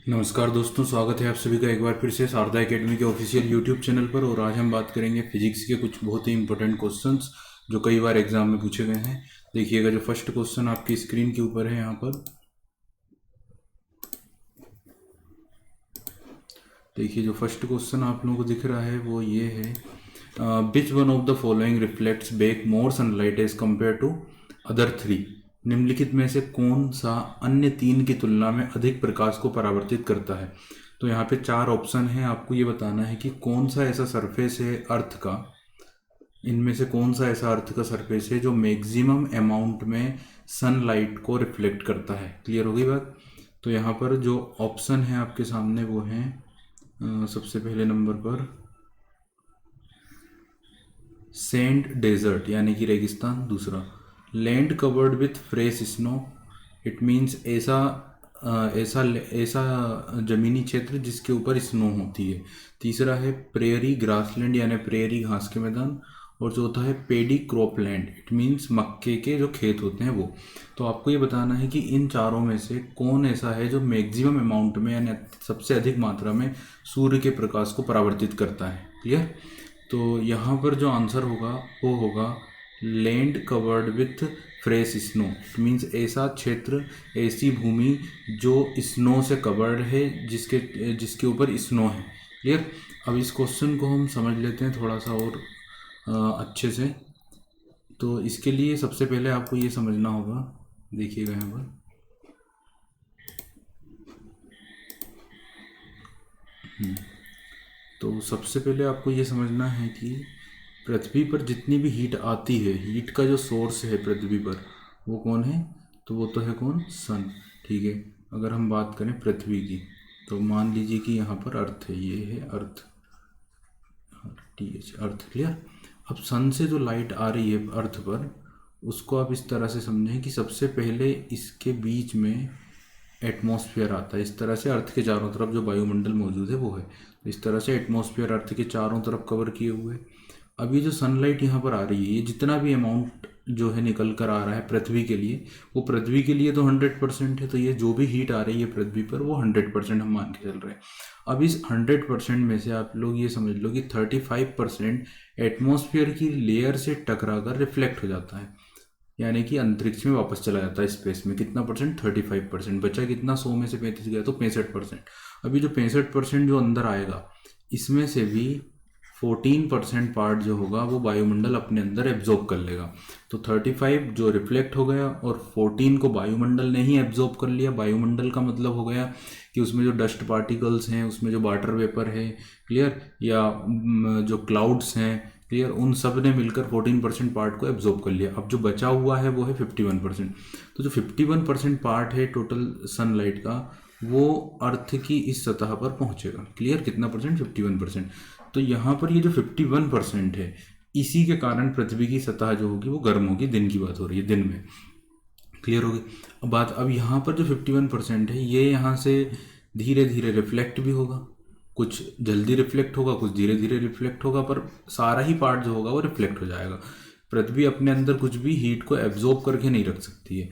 नमस्कार दोस्तों, स्वागत है आप सभी का एक बार फिर से शारदा एकेडमी के ऑफिशियल यूट्यूब चैनल पर। और आज हम बात करेंगे फिजिक्स के कुछ बहुत ही इंपॉर्टेंट क्वेश्चंस जो कई बार एग्जाम में पूछे गए हैं। देखिएगा, जो फर्स्ट क्वेश्चन आपकी स्क्रीन के ऊपर है यहाँ पर, देखिए जो फर्स्ट क्वेश्चन आप लोगों को दिख रहा है वो ये है, which one of the following reflects back more sunlight as compare to other three. निम्नलिखित में से कौन सा अन्य तीन की तुलना में अधिक प्रकाश को परावर्तित करता है। तो यहाँ पे चार ऑप्शन है, आपको ये बताना है कि कौन सा ऐसा सरफेस है अर्थ का, इनमें से कौन सा ऐसा अर्थ का सरफेस है जो मैक्सिमम अमाउंट में सनलाइट को रिफ्लेक्ट करता है। क्लियर हो गई बात। तो यहाँ पर जो ऑप्शन है आपके सामने वो है, सबसे पहले नंबर पर सैंड डेजर्ट यानी कि रेगिस्तान। दूसरा, land covered with fresh snow, it means ऐसा ऐसा ऐसा ज़मीनी क्षेत्र जिसके ऊपर स्नो होती है। तीसरा है प्रेयरी ग्रासलैंड यानी प्रेयरी घास के मैदान। और चौथा है पेडी क्रॉप लैंड, इट मीन्स मक्के के जो खेत होते हैं वो। तो आपको ये बताना है कि इन चारों में से कौन ऐसा है जो मैक्सिमम अमाउंट में यानी सबसे अधिक मात्रा में सूर्य के प्रकाश को परावर्तित करता है। क्लियर। तो यहाँ पर जो आंसर होगा वो होगा land covered with fresh snow, it means ऐसा क्षेत्र, ऐसी भूमि जो स्नो से कवर्ड है, जिसके ऊपर स्नो है। क्लियर। अब इस क्वेश्चन को हम समझ लेते हैं थोड़ा सा और अच्छे से। तो इसके लिए सबसे पहले आपको ये समझना होगा, देखिएगा यहाँ पर, तो सबसे पहले आपको ये समझना है कि पृथ्वी पर जितनी भी हीट आती है, हीट का जो सोर्स है पृथ्वी पर वो कौन है, तो वो तो है कौन, सन। ठीक है। अगर हम बात करें पृथ्वी की, तो मान लीजिए कि यहाँ पर अर्थ है, ये है अर्थ, TH अर्थ। क्लियर। अब सन से जो लाइट आ रही है अर्थ पर, उसको आप इस तरह से समझें कि सबसे पहले इसके बीच में एटमॉस्फेयर आता है। इस तरह से अर्थ के चारों तरफ जो वायुमंडल मौजूद है वो है, तो इस तरह से एटमॉस्फेयर अर्थ के चारों तरफ कवर किए हुए है। अब ये जो सनलाइट यहाँ पर आ रही है, ये जितना भी अमाउंट जो है निकल कर आ रहा है पृथ्वी के लिए, वो पृथ्वी के लिए तो 100% है। तो ये जो भी हीट आ रही है पृथ्वी पर वो 100% हम मान के चल रहे हैं। अब इस 100% में से आप लोग ये समझ लो कि 35% एटमॉस्फेयर की लेयर से टकरा कर रिफ्लेक्ट हो जाता है, यानी कि अंतरिक्ष में वापस चला जाता है स्पेस में। कितना परसेंट, 35%। बचा कितना, 100 में से 35 गया तो 65%। अभी जो 65% जो अंदर आएगा, इसमें से भी 14% पार्ट जो होगा वो वायुमंडल अपने अंदर एब्जॉर्ब कर लेगा। तो 35 जो रिफ्लेक्ट हो गया और 14 को वायुमंडल ने ही एब्जॉर्ब कर लिया। वायुमंडल का मतलब हो गया कि उसमें जो डस्ट पार्टिकल्स हैं, उसमें जो वाटर वेपर है, क्लियर, या जो क्लाउड्स हैं, क्लियर, उन सब ने मिलकर 14% पार्ट को एब्जॉर्ब कर लिया। अब जो बचा हुआ है वो है 51%। तो जो 51% पार्ट है टोटल सनलाइट का, वो अर्थ की इस सतह पर पहुंचेगा। क्लियर। कितना परसेंट, 51%। तो यहाँ पर ये जो 51% है, इसी के कारण पृथ्वी की सतह जो होगी वो गर्म होगी। दिन की बात हो रही है, दिन में। क्लियर हो गई। अब बात, अब यहाँ पर जो 51% है, ये यहाँ से धीरे धीरे रिफ्लेक्ट भी होगा। कुछ जल्दी रिफ्लेक्ट होगा, कुछ धीरे धीरे रिफ्लेक्ट होगा, पर सारा ही पार्ट जो होगा वो रिफ्लेक्ट हो जाएगा। पृथ्वी अपने अंदर कुछ भी हीट को एब्जॉर्ब करके नहीं रख सकती है।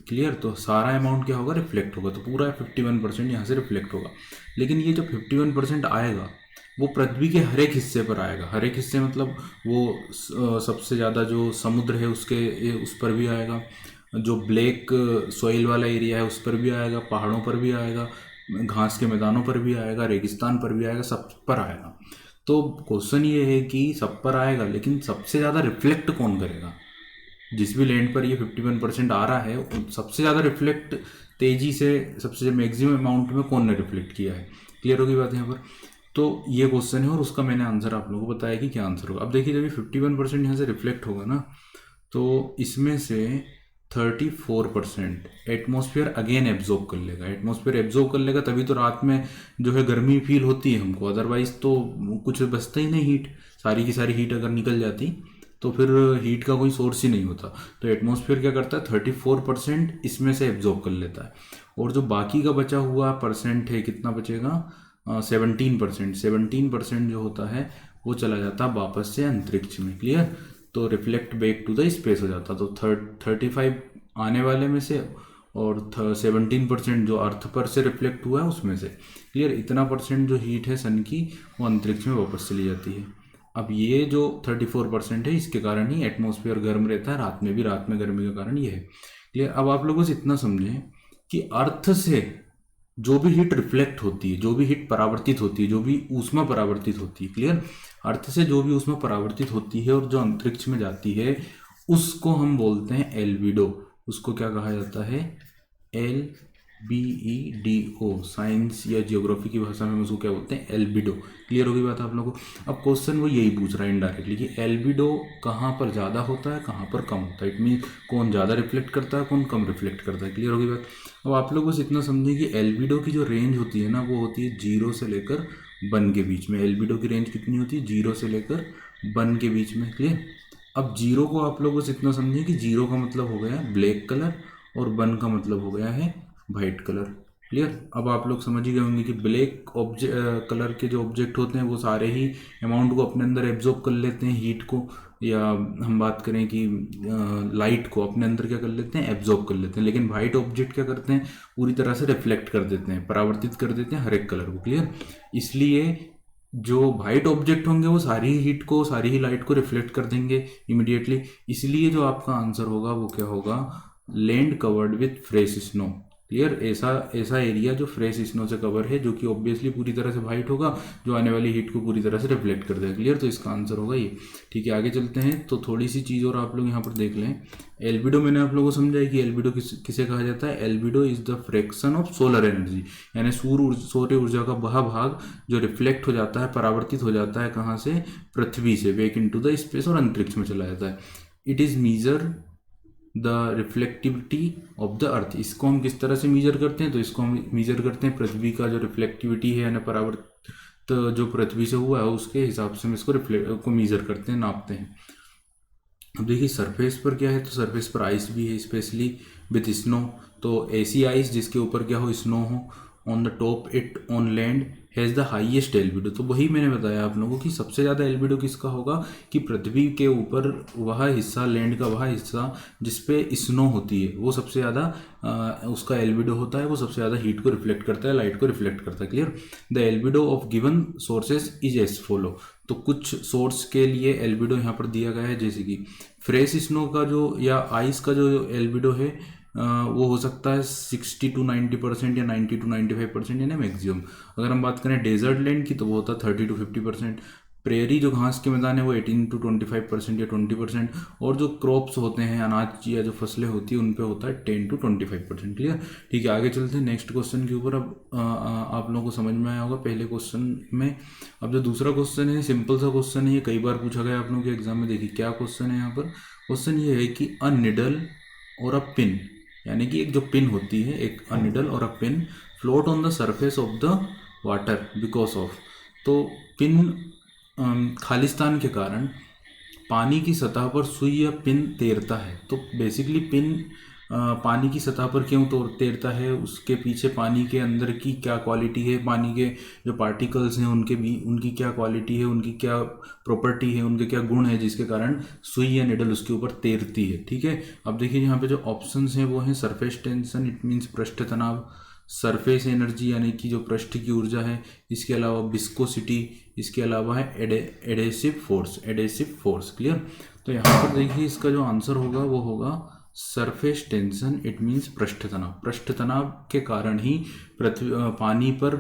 क्लियर। तो सारा अमाउंट क्या होगा, रिफ्लेक्ट होगा। तो पूरा 51% यहाँ से रिफ्लेक्ट होगा। लेकिन ये जो 51% आएगा वो पृथ्वी के हर एक हिस्से पर आएगा। हर एक हिस्से मतलब वो सबसे ज़्यादा जो समुद्र है उस पर भी आएगा, जो ब्लैक सॉइल वाला एरिया है उस पर भी आएगा, पहाड़ों पर भी आएगा, घास के मैदानों पर भी आएगा, रेगिस्तान पर भी आएगा, सब पर आएगा। तो क्वेश्चन ये है कि सब पर आएगा, लेकिन सबसे ज़्यादा रिफ्लेक्ट कौन करेगा। जिस भी लैंड पर ये 51% आ रहा है, सबसे ज़्यादा रिफ्लेक्ट तेज़ी से, सबसे मैक्सिमम अमाउंट में कौन ने रिफ्लेक्ट किया है। क्लियर होगी बात यहाँ पर। तो ये क्वेश्चन है और उसका मैंने आंसर आप लोगों को बताया कि क्या आंसर होगा। अब देखिए, जब ये 51% यहाँ से रिफ्लेक्ट होगा ना, तो इसमें से 34% एटमॉस्फेयर अगेन एब्जॉर्ब कर लेगा। एटमॉस्फेयर एब्जॉर्ब कर लेगा तभी तो रात में जो है गर्मी फील होती है हमको, अदरवाइज तो कुछ बचता ही नहीं हीट। सारी की सारी हीट अगर निकल जाती तो फिर हीट का कोई सोर्स ही नहीं होता। तो एटमॉस्फेयर क्या करता है, 34% इसमें से एब्जॉर्ब कर लेता है। और जो बाकी का बचा हुआ परसेंट है, कितना बचेगा, 17%। 17% जो होता है वो चला जाता है वापस से अंतरिक्ष में। क्लियर। तो reflect back to the space हो जाता। तो 35 आने वाले में से और 17% जो अर्थ पर से रिफ्लेक्ट हुआ है उसमें से। क्लियर, इतना परसेंट जो हीट है सन की वो अंतरिक्ष में वापस चली जाती है। अब ये जो 34% है इसके कारण ही एटमॉस्फेयर गर्म रहता है रात में भी, रात में गर्मी का कारण ये है। क्लियर, अब आप लोग बस इतना समझें कि अर्थ से जो भी हीट रिफ्लेक्ट होती है, जो भी हीट परावर्तित होती है, जो भी ऊष्मा परावर्तित होती है, क्लियर, अर्थ से जो भी ऊष्मा परावर्तित होती है और जो अंतरिक्ष में जाती है उसको हम बोलते हैं एल्बिडो। उसको क्या कहा जाता है? LBEDO। साइंस या जियोग्राफी की भाषा में हम उसको क्या बोलते हैं? एल्बिडो। क्लियर होगी बात आप लोगों को? अब क्वेश्चन वो यही पूछ रहा है इनडायरेक्टली कि एल्बिडो कहाँ पर ज़्यादा होता है, कहाँ पर कम होता है। इट मीन कौन ज़्यादा रिफ्लेक्ट करता है, कौन कम रिफ्लेक्ट करता है। क्लियर होगी बात? अब आप लोग बस इतना समझें कि एल्बिडो की जो रेंज होती है ना वो होती है 0 से लेकर 1 के बीच में। एल्बिडो की रेंज कितनी होती है? 0 से लेकर 1 के बीच में। क्लियर, अब 0 को आप लोग बस इतना समझें कि 0 का मतलब हो गया ब्लैक कलर और 1 का मतलब हो गया है वाइट कलर। क्लियर, अब आप लोग समझ ही गए होंगे कि ब्लैक कलर के जो ऑब्जेक्ट होते हैं वो सारे ही अमाउंट को अपने अंदर एब्जॉर्ब कर लेते हैं, हीट को, या हम बात करें कि लाइट को अपने अंदर क्या कर लेते हैं? एब्जॉर्ब कर लेते हैं। लेकिन वाइट ऑब्जेक्ट क्या करते हैं? पूरी तरह से रिफ्लेक्ट कर देते हैं, परावर्तित कर देते हैं हर एक कलर को। क्लियर, इसलिए जो वाइट ऑब्जेक्ट होंगे वो सारी ही हीट को, सारी ही लाइट को रिफ्लेक्ट कर देंगे इमिडिएटली। इसलिए जो आपका आंसर होगा वो क्या होगा? Land covered with fresh snow. Clear, ऐसा ऐसा एरिया जो फ्रेश स्नो से कवर है, जो कि ऑब्वियसली पूरी तरह से वाइट होगा, जो आने वाली हीट को पूरी तरह से रिफ्लेक्ट कर देगा। क्लियर, तो इसका आंसर होगा ये। ठीक है, आगे चलते हैं। तो थोड़ी सी चीज़ और आप लोग यहाँ पर देख लें। एल्बिडो मैंने आप लोगों को समझाया कि एल्बिडो किसे कहा जाता है? Albedo is the fraction of solar energy, यानी सौर ऊर्जा का वह भाग जो रिफ्लेक्ट हो जाता है, परावर्तित हो जाता है कहाँ से? पृथ्वी से, बैक इनटू द स्पेस और अंतरिक्ष में चला जाता है। It is measure the reflectivity of the earth. इसको हम किस तरह से मेजर करते हैं? तो इसको हम मेजर करते हैं पृथ्वी का जो रिफ्लेक्टिविटी है, यानी परावर्तित तो जो पृथ्वी से हुआ है उसके हिसाब से हम इसको रिफ्लेक्ट को मेजर करते हैं, नापते हैं। अब देखिए सरफेस पर क्या है, तो सरफेस पर आइस भी है, स्पेशली विथ स्नो। तो ऐसी आइस जिसके ऊपर क्या हो? स्नो हो। On the top it on land has the highest albedo. तो वही मैंने बताया आप लोगों को कि सबसे ज़्यादा एल्बिडो किसका होगा? कि पृथ्वी के ऊपर वह हिस्सा, लैंड का वह हिस्सा जिसपे स्नो होती है, वो सबसे ज़्यादा उसका एल्बिडो होता है, वो सबसे ज़्यादा हीट को रिफ्लेक्ट करता है, लाइट को रिफ्लेक्ट करता है। Clear, the albedo of given sources is as follow. तो कुछ सोर्स के लिए एल्बिडो यहाँ पर दिया गया है, जैसे कि फ्रेश स्नो का जो या आइस का जो एल्बिडो है वो हो सकता है 60 to 90% या 90 to 95%, यानी मैक्सिमम। अगर हम बात करें डेजर्ट लैंड की तो वो होता है 30 to 50%। प्रेरी जो घास के मैदान है वो 18 to 25% या 20%। और जो क्रॉप्स होते हैं, अनाज या जो फसलें होती है, उन पे होता है 10 to 25%। क्लियर, ठीक है, आगे चलते हैं नेक्स्ट क्वेश्चन के ऊपर। अब आप लोगों को समझ में आया होगा पहले क्वेश्चन में। अब जो दूसरा क्वेश्चन है, सिंपल सा क्वेश्चन है, ये कई बार पूछा गया आप लोगों के एग्जाम में। देखिए क्या क्वेश्चन है यहाँ पर। क्वेश्चन ये है कि अ निडल और अ पिन, यानी कि एक जो पिन होती है, एक अ निडल और a pin float on the surface of the water because of. तो पिन खालिस्तान के कारण पानी की सतह पर सुई या पिन तैरता है। तो बेसिकली पिन पानी की सतह पर क्यों तो तैरता है? उसके पीछे पानी के अंदर की क्या क्वालिटी है, पानी के जो पार्टिकल्स हैं उनके भी, उनकी क्या क्वालिटी है, उनकी क्या प्रॉपर्टी है, उनके क्या गुण है, जिसके कारण सुई या निडल उसके ऊपर तैरती है। ठीक है, अब देखिए यहाँ पे जो ऑप्शंस हैं वो हैं सरफेस टेंशन, इट मीन्स पृष्ठ तनाव, सरफेस एनर्जी यानी कि जो पृष्ठ की ऊर्जा है, इसके अलावा विस्कोसिटी, इसके अलावा है adhesive force, adhesive force. Clear, तो यहाँ पर देखिए इसका जो आंसर होगा वो होगा सरफेस टेंशन, इट मीन्स पृष्ठ तनाव। पृष्ठ तनाव के कारण ही पृथ्वी पानी पर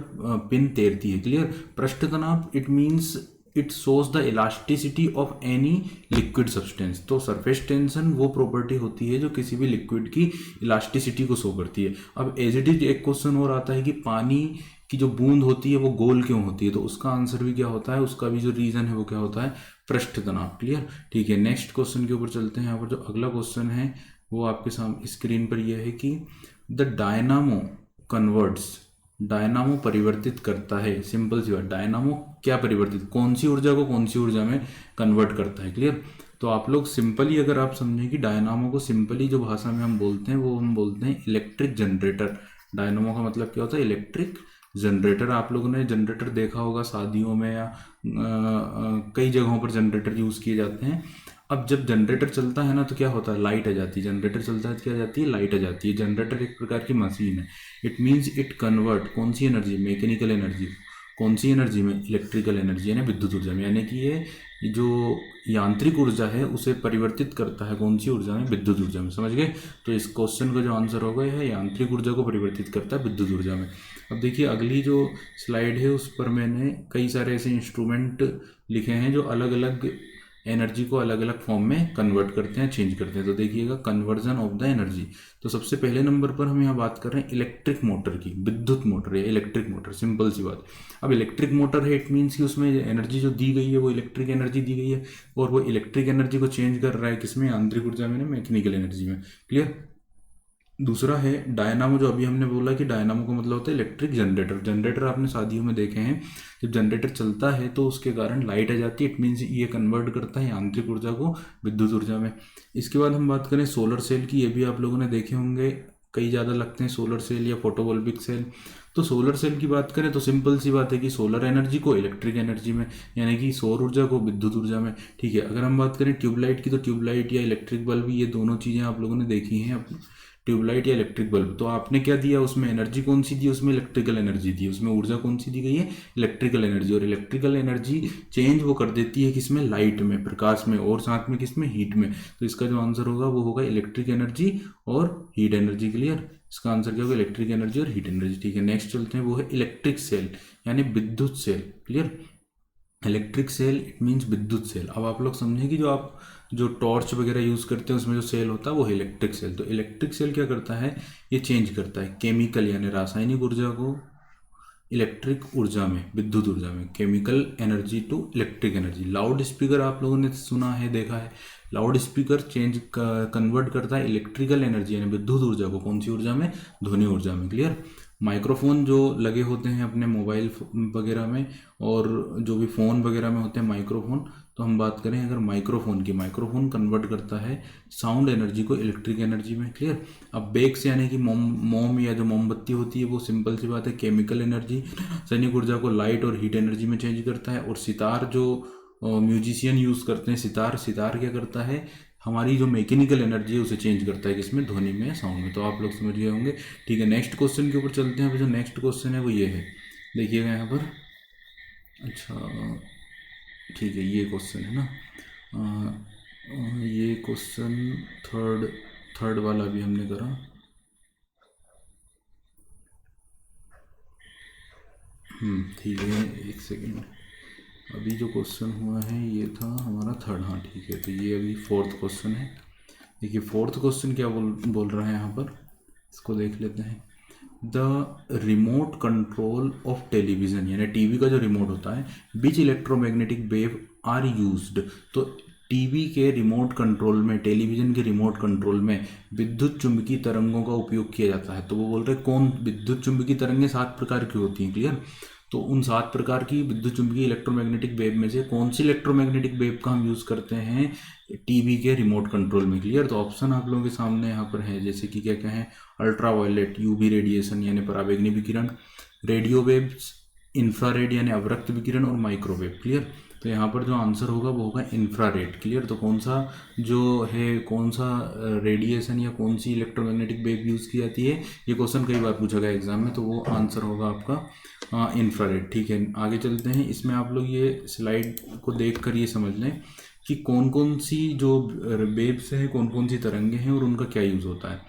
पिन तैरती है। क्लियर, पृष्ठ तनाव it means it shows the elasticity of any liquid substance. तो सरफेस टेंशन वो प्रॉपर्टी होती है जो किसी भी लिक्विड की इलास्टिसिटी को शो करती है। अब एज इट इज एक क्वेश्चन और आता है कि पानी की जो बूंद होती है वो गोल क्यों होती है? तो उसका आंसर भी क्या होता है, उसका भी जो रीजन है वो क्या होता है? पृष्ठ तनाव। क्लियर, ठीक है, नेक्स्ट क्वेश्चन के ऊपर चलते हैं। यहाँ पर जो अगला क्वेश्चन है वो आपके सामने स्क्रीन पर यह है कि द डायनामो कन्वर्ट्स, डायनामो परिवर्तित करता है। सिंपल सी बात, डायनामो क्या परिवर्तित, कौन सी ऊर्जा को कौन सी ऊर्जा में कन्वर्ट करता है? क्लियर, तो आप लोग सिंपली अगर आप समझें कि डायनामो को सिंपली जो भाषा में हम बोलते हैं वो हम बोलते हैं इलेक्ट्रिक जनरेटर। डायनामो का मतलब क्या होता है? Electric generator. आप लोगों ने जनरेटर देखा होगा शादियों में या कई जगहों पर जनरेटर यूज़ किए जाते हैं। अब जब जनरेटर चलता है ना तो क्या होता है, लाइट आ जाती है। जनरेटर चलता है तो क्या आ जाती है, लाइट आ जाती है। जनरेटर एक प्रकार की मशीन है। इट मीन्स इट कन्वर्ट कौन सी एनर्जी, मैकेनिकल एनर्जी, कौन सी एनर्जी में, इलेक्ट्रिकल एनर्जी यानी विद्युत ऊर्जा में। यानी कि ये जो यांत्रिक ऊर्जा है उसे परिवर्तित करता है कौन सी ऊर्जा में, विद्युत ऊर्जा में। समझ गए? तो इस क्वेश्चन का जो आंसर होगा यह यांत्रिक ऊर्जा को परिवर्तित करता है विद्युत ऊर्जा में। अब देखिए अगली जो स्लाइड है उस पर मैंने कई सारे ऐसे इंस्ट्रूमेंट लिखे हैं जो अलग अलग एनर्जी को अलग अलग फॉर्म में कन्वर्ट करते हैं, चेंज करते हैं। तो देखिएगा, कन्वर्जन ऑफ द एनर्जी। तो सबसे पहले नंबर पर हम यहाँ बात कर रहे हैं इलेक्ट्रिक मोटर की, विद्युत मोटर या इलेक्ट्रिक मोटर, सिंपल सी बात। अब इलेक्ट्रिक मोटर है, इट मीन्स कि उसमें एनर्जी जो दी गई है वो इलेक्ट्रिक एनर्जी दी गई है, और वो इलेक्ट्रिक एनर्जी को चेंज कर रहा है किसमें, आंतरिक ऊर्जा में, मैकेनिकल एनर्जी में। क्लियर? दूसरा है डायनामो। जो अभी हमने बोला कि डायनामो का मतलब होता है इलेक्ट्रिक जनरेटर। जनरेटर आपने शादियों में देखे हैं, जब जनरेटर चलता है तो उसके कारण लाइट आ जाती है। इट मीन्स ये कन्वर्ट करता है आंतरिक ऊर्जा को विद्युत ऊर्जा में। इसके बाद हम बात करें सोलर सेल की। ये भी आप लोगों ने देखे होंगे, कई ज़्यादा लगते हैं सोलर सेल या फोटोवोल्टिक सेल। तो सोलर सेल की बात करें तो सिंपल सी बात है कि सोलर एनर्जी को इलेक्ट्रिक एनर्जी में, यानी कि सौर ऊर्जा को विद्युत ऊर्जा में। ठीक है, अगर हम बात करें ट्यूबलाइट की, तो ट्यूबलाइट या इलेक्ट्रिक बल्ब, ये दोनों चीज़ें आप लोगों ने देखी हैं। ट्यूबलाइट या इलेक्ट्रिक बल्ब, तो आपने क्या दिया उसमें, एनर्जी कौन सी दी, उसमें इलेक्ट्रिकल एनर्जी दी, उसमें ऊर्जा कौन सी दी गई है, इलेक्ट्रिकल एनर्जी। और इलेक्ट्रिकल एनर्जी चेंज वो कर देती है किसमें, लाइट में, प्रकाश में, और साथ में किसमें, हीट में। तो इसका जो आंसर होगा वो होगा इलेक्ट्रिक एनर्जी और हीट एनर्जी। क्लियर? इसका आंसर क्या होगा, इलेक्ट्रिक एनर्जी और हीट एनर्जी। ठीक है, नेक्स्ट चलते हैं, वो है इलेक्ट्रिक सेल यानी विद्युत cell. Clear? Electric cell it means विद्युत सेल। अब आप लोग समझें कि जो आप जो टॉर्च वगैरह यूज़ करते हैं उसमें जो सेल होता है वो है इलेक्ट्रिक सेल। तो इलेक्ट्रिक सेल क्या करता है, ये चेंज करता है केमिकल यानी रासायनिक ऊर्जा को इलेक्ट्रिक ऊर्जा में, विद्युत ऊर्जा में, chemical energy to electric energy. Loudspeaker आप लोगों ने सुना है, देखा है, लाउड स्पीकर चेंज कन्वर्ट करता है इलेक्ट्रिकल एनर्जी यानी विद्युत ऊर्जा को कौन सी ऊर्जा में, ध्वनि ऊर्जा में। क्लियर? माइक्रोफोन जो लगे होते हैं अपने मोबाइल वगैरह में और जो भी फ़ोन वगैरह में होते हैं माइक्रोफोन, तो हम बात करें अगर माइक्रोफोन की, माइक्रोफोन कन्वर्ट करता है साउंड एनर्जी को इलेक्ट्रिक एनर्जी में। क्लियर? अब बेक्स यानी कि मोम या जो मोमबत्ती होती है वो सिंपल सी बात है केमिकल एनर्जी सैनिक ऊर्जा को लाइट और हीट एनर्जी में चेंज करता है। और सितार जो म्यूजिशियन यूज़ करते हैं, सितार, सितार क्या करता है, हमारी जो मैकेनिकल एनर्जी है उसे चेंज करता है किसमें, ध्वनि में, साउंड में। तो आप लोग समझ गए होंगे। ठीक है, नेक्स्ट क्वेश्चन के ऊपर चलते हैं। जो नेक्स्ट क्वेश्चन है वो ये है, देखिएगा यहाँ पर। अच्छा ठीक है, ये क्वेश्चन है ना, ये क्वेश्चन थर्ड थर्ड वाला भी हमने करा। ठीक है, एक सेकेंड। अभी जो क्वेश्चन हुआ है ये था हमारा थर्ड। हाँ ठीक है, तो ये अभी फोर्थ क्वेश्चन है। देखिए फोर्थ क्वेश्चन क्या बोल रहा है यहाँ पर, इसको देख लेते हैं। The remote control of television यानी टीवी का जो रिमोट होता है, विच इलेक्ट्रोमैग्नेटिक वेव आर यूज्ड। तो टीवी के रिमोट कंट्रोल में, टेलीविजन के रिमोट कंट्रोल में विद्युत चुंबकीय तरंगों का उपयोग किया जाता है। तो वो बोल रहे कौन, विद्युत चुंबकीय तरंगें 7 प्रकार की होती हैं। क्लियर? तो उन 7 प्रकार की विद्युत चुंबकीय इलेक्ट्रोमैग्नेटिक वेव में से कौन सी इलेक्ट्रोमैग्नेटिक वेव का हम यूज़ करते हैं टीवी के रिमोट कंट्रोल में। क्लियर? तो ऑप्शन आप लोगों के सामने यहाँ पर है, जैसे कि क्या क्या है, अल्ट्रावायलेट यूवी रेडिएशन यानी पराबैंगनी विकिरण, रेडियो वेव्स, इंफ्रारेड यानी अवरक्त विकिरण, और माइक्रोवेव। क्लियर? तो यहाँ पर जो आंसर होगा वो होगा इंफ्रारेड। क्लियर? तो कौन सा जो है, कौन सा रेडिएशन या कौन सी इलेक्ट्रोमैग्नेटिक वेव यूज़ की जाती है, ये क्वेश्चन कई बार पूछा गया एग्जाम में, तो वो आंसर होगा आपका इंफ्रारेड। ठीक है, आगे चलते हैं। इसमें आप लोग ये स्लाइड को देख कर ये समझ लें कि कौन कौन सी जो वेव्स हैं, कौन कौन सी तरंगे हैं और उनका क्या यूज़ होता है।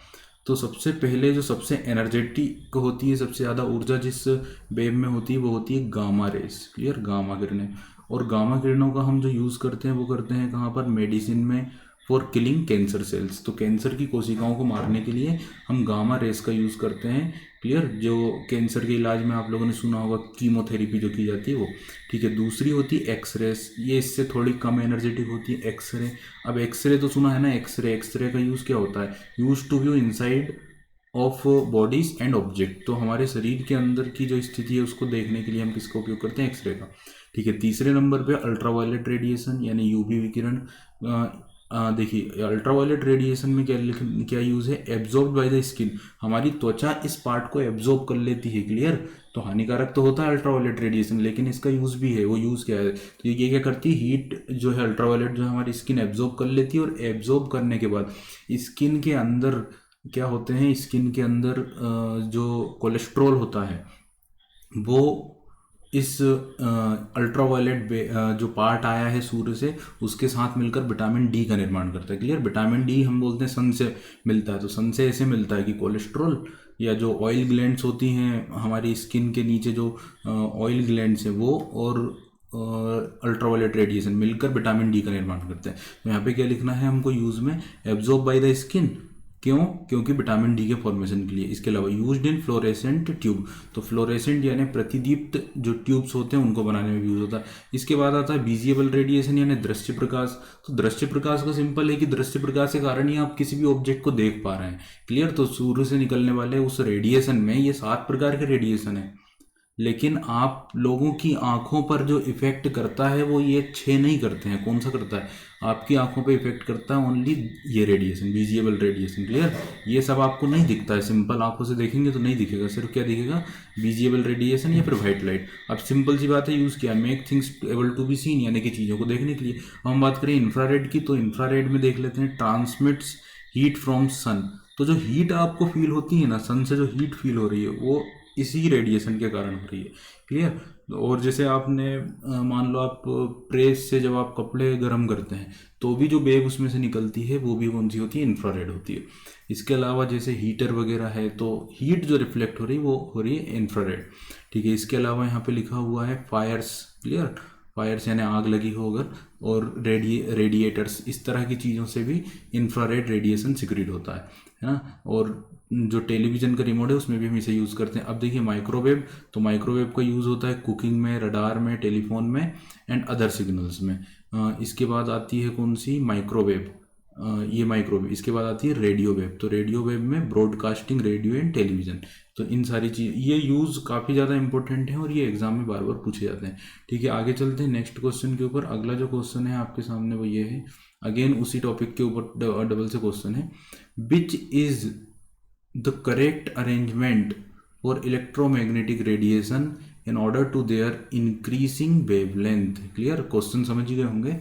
तो सबसे पहले जो सबसे एनर्जेटिक होती है, सबसे ज़्यादा ऊर्जा जिस वेव में होती है वो होती है गामा रेस। क्लियर? गामा किरणें। और गामा किरणों का हम जो यूज़ करते हैं वो करते हैं कहाँ पर, मेडिसिन में, फॉर किलिंग कैंसर सेल्स। तो कैंसर की कोशिकाओं को मारने के लिए हम गामा रेस का यूज़ करते हैं। क्लियर? जो कैंसर के इलाज में आप लोगों ने सुना होगा कीमोथेरेपी जो की जाती है वो। ठीक है, दूसरी होती है एक्सरेस, ये इससे थोड़ी कम एनर्जेटिक होती है एक्सरे। अब एक्सरे तो सुना है ना, एक्सरे, एक्सरे का यूज़ क्या होता है, use to view inside of bodies and object. तो हमारे शरीर के अंदर की जो स्थिति है उसको देखने के लिए हम किसका उपयोग करते हैं, एक्सरे का। ठीक है, तीसरे नंबर पे अल्ट्रावायलेट रेडिएशन यानी यूवी विकिरण। देखिए अल्ट्रावायलेट रेडिएशन में क्या यूज़ है, एब्जॉर्ब बाय द स्किन, हमारी त्वचा इस पार्ट को एब्जॉर्ब कर लेती है, क्लियर। तो हानिकारक तो होता है अल्ट्रावायलेट रेडिएशन, लेकिन इसका यूज़ भी है। वो यूज़ क्या है, तो ये क्या करती है, हीट जो है अल्ट्रावायलेट जो है हमारी स्किन एब्जॉर्ब कर लेती है, और एब्जॉर्ब करने के बाद स्किन के अंदर क्या होते हैं, स्किन के अंदर जो कोलेस्ट्रॉल होता है वो इस अल्ट्रावायलेट जो पार्ट आया है सूर्य से, उसके साथ मिलकर विटामिन डी का निर्माण करता है, क्लियर। विटामिन डी हम बोलते हैं सन से मिलता है, तो सन से ऐसे मिलता है कि कोलेस्ट्रॉल या जो ऑयल ग्लैंड्स होती हैं हमारी स्किन के नीचे, जो ऑयल ग्लैंड्स हैं वो, और अल्ट्रावायलेट रेडिएशन मिलकर विटामिन डी का निर्माण करते हैं। तो यहाँ पे क्या लिखना है हमको यूज में, एब्जॉर्ब बाय द स्किन, क्यों, क्योंकि विटामिन डी के फॉर्मेशन के लिए। इसके अलावा यूज्ड इन फ्लोरेसेंट ट्यूब, तो फ्लोरेसेंट यानी प्रतिदीप्त जो ट्यूब्स होते हैं उनको बनाने में यूज होता है। इसके बाद आता है विजिबल रेडिएशन यानी दृश्य प्रकाश। तो दृश्य प्रकाश का सिंपल है कि दृश्य प्रकाश के कारण ही आप किसी भी ऑब्जेक्ट को देख पा रहे हैं, क्लियर। तो सूर्य से निकलने वाले उस रेडिएशन में ये 7 प्रकार के रेडिएशन है, लेकिन आप लोगों की आंखों पर जो इफेक्ट करता है वो ये 6 नहीं करते हैं। कौन सा करता है, आपकी आंखों पे इफेक्ट करता है ओनली ये रेडिएशन, विजिबल रेडिएशन, क्लियर। ये सब आपको नहीं दिखता है, सिंपल आंखों से देखेंगे तो नहीं दिखेगा, सिर्फ क्या दिखेगा, विजिबल रेडिएशन या फिर व्हाइट लाइट। अब सिंपल सी बात है, यूज़ किया make things able to be seen, यानी कि चीज़ों को देखने के लिए। हम बात करें इंफ्रारेड की, तो इंफ्रारेड में देख लेते हैं, ट्रांसमिट्स हीट फ्रॉम सन। तो जो हीट आपको फील होती है ना, सन से जो हीट फील हो रही है वो इसी रेडिएशन के कारण हो रही है, क्लियर। और जैसे आपने मान लो आप प्रेस से जब आप कपड़े गर्म करते हैं तो भी जो वेव उसमें से निकलती है वो भी कौन सी होती है, इंफ्रारेड होती है। इसके अलावा जैसे हीटर वगैरह है तो हीट जो रिफ्लेक्ट हो रही है वो हो रही है इंफ्रारेड, ठीक है। इसके अलावा यहाँ पे लिखा हुआ है फायर्स, क्लियर, फायर्स यानी आग लगी हो अगर, और रेडिएटर्स, इस तरह की चीज़ों से भी इंफ्रारेड रेडिएशन सिक्रीट होता है ना। और जो टेलीविज़न का रिमोट है उसमें भी हम इसे यूज़ करते हैं। अब देखिए माइक्रोवेव, तो माइक्रोवेव का यूज़ होता है कुकिंग में, रडार में, टेलीफोन में एंड अदर सिग्नल्स में। इसके बाद आती है कौन सी, माइक्रोवेव, ये माइक्रोवेव। इसके बाद आती है रेडियो वेव, तो रेडियो वेव में ब्रॉडकास्टिंग, रेडियो एंड टेलीविज़न। तो इन सारी चीज़, ये यूज़ काफ़ी ज़्यादा इंपॉर्टेंट है और ये एग्जाम में बार बार पूछे जाते हैं, ठीक है। आगे चलते हैं नेक्स्ट क्वेश्चन के ऊपर। अगला जो क्वेश्चन है आपके सामने वो ये है, अगेन उसी टॉपिक के ऊपर डबल से क्वेश्चन है, which is the correct arrangement for electromagnetic radiation in order to their increasing wavelength, clear. Question समझ गए होंगे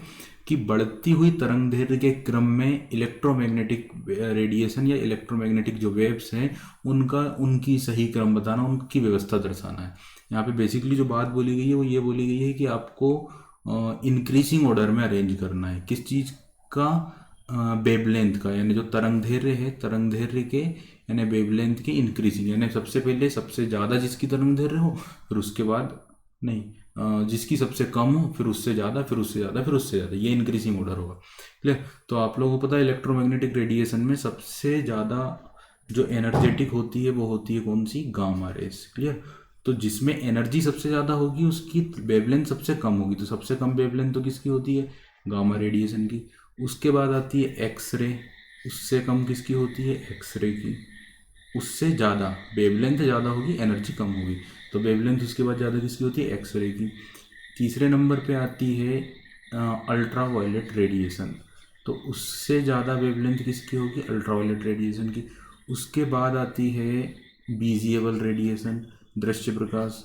कि बढ़ती हुई तरंग दैर्ध्य के क्रम में इलेक्ट्रोमैग्नेटिक रेडिएशन या इलेक्ट्रोमैग्नेटिक जो वेव्स हैं उनकी सही क्रम बताना, उनकी व्यवस्था दर्शाना है। यहाँ पे बेसिकली जो बात बोली गई है वो ये बोली गई है कि आपको इंक्रीजिंग ऑर्डर में अरेंज करना है, किस चीज़ का, वेवलेंथ का, यानी जो तरंग दैर्ध्य है, तरंग दैर्ध्य के यानी वेवलेंथ की इंक्रीजिंग, यानी सबसे पहले सबसे ज़्यादा जिसकी तरंग दैर्ध्य हो, फिर उसके बाद नहीं, जिसकी सबसे कम हो, फिर उससे ज़्यादा, फिर उससे ज़्यादा, फिर उससे ज़्यादा, ये इंक्रीजिंग ऑर्डर होगा, क्लियर। तो आप लोगों को पता है इलेक्ट्रोमैग्नेटिक रेडिएशन में सबसे ज़्यादा जो एनर्जेटिक होती है वो होती है कौन सी, गामा रेस, क्लियर। तो जिसमें एनर्जी सबसे ज़्यादा होगी उसकी वेवलेंथ सबसे कम होगी, तो सबसे कम वेवलेंथ तो किसकी होती है, गामा रेडिएशन की। उसके बाद आती है एक्सरे, उससे कम किसकी होती है, एक्सरे की। उससे ज़्यादा वेवलेंथ ज़्यादा होगी, एनर्जी कम होगी, तो वेवलेंथ उसके बाद ज़्यादा किसकी होती है, एक्सरे की। तीसरे नंबर पे आती है अल्ट्रा वायलेट रेडिएशन, तो उससे ज़्यादा वेवलेंथ किसकी होगी, अल्ट्रा वायलेट रेडिएशन की। उसके बाद आती है विजिबल रेडिएशन, दृश्य प्रकाश।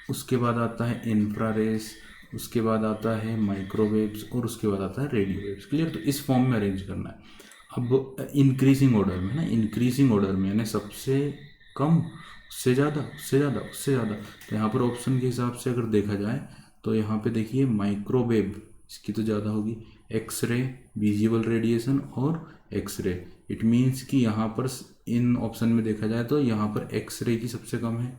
उसके बाद आता है इंफ्रारेस, उसके बाद आता है माइक्रोवेव्स, और उसके बाद आता है रेडियो वेव्स, क्लियर। तो इस फॉर्म में अरेंज करना है। अब इंक्रीजिंग ऑर्डर में ना, इंक्रीजिंग ऑर्डर में यानी सबसे कम, उससे ज़्यादा, उससे ज़्यादा, उससे ज़्यादा। तो यहाँ पर ऑप्शन के हिसाब से अगर देखा जाए तो यहाँ पे देखिए माइक्रोवेव इसकी तो ज़्यादा होगी, एक्सरे, विजिबल रेडिएशन और एक्सरे। इट मीन्स कि यहाँ पर इन ऑप्शन में देखा जाए तो यहाँ पर एक्सरे की सबसे कम है,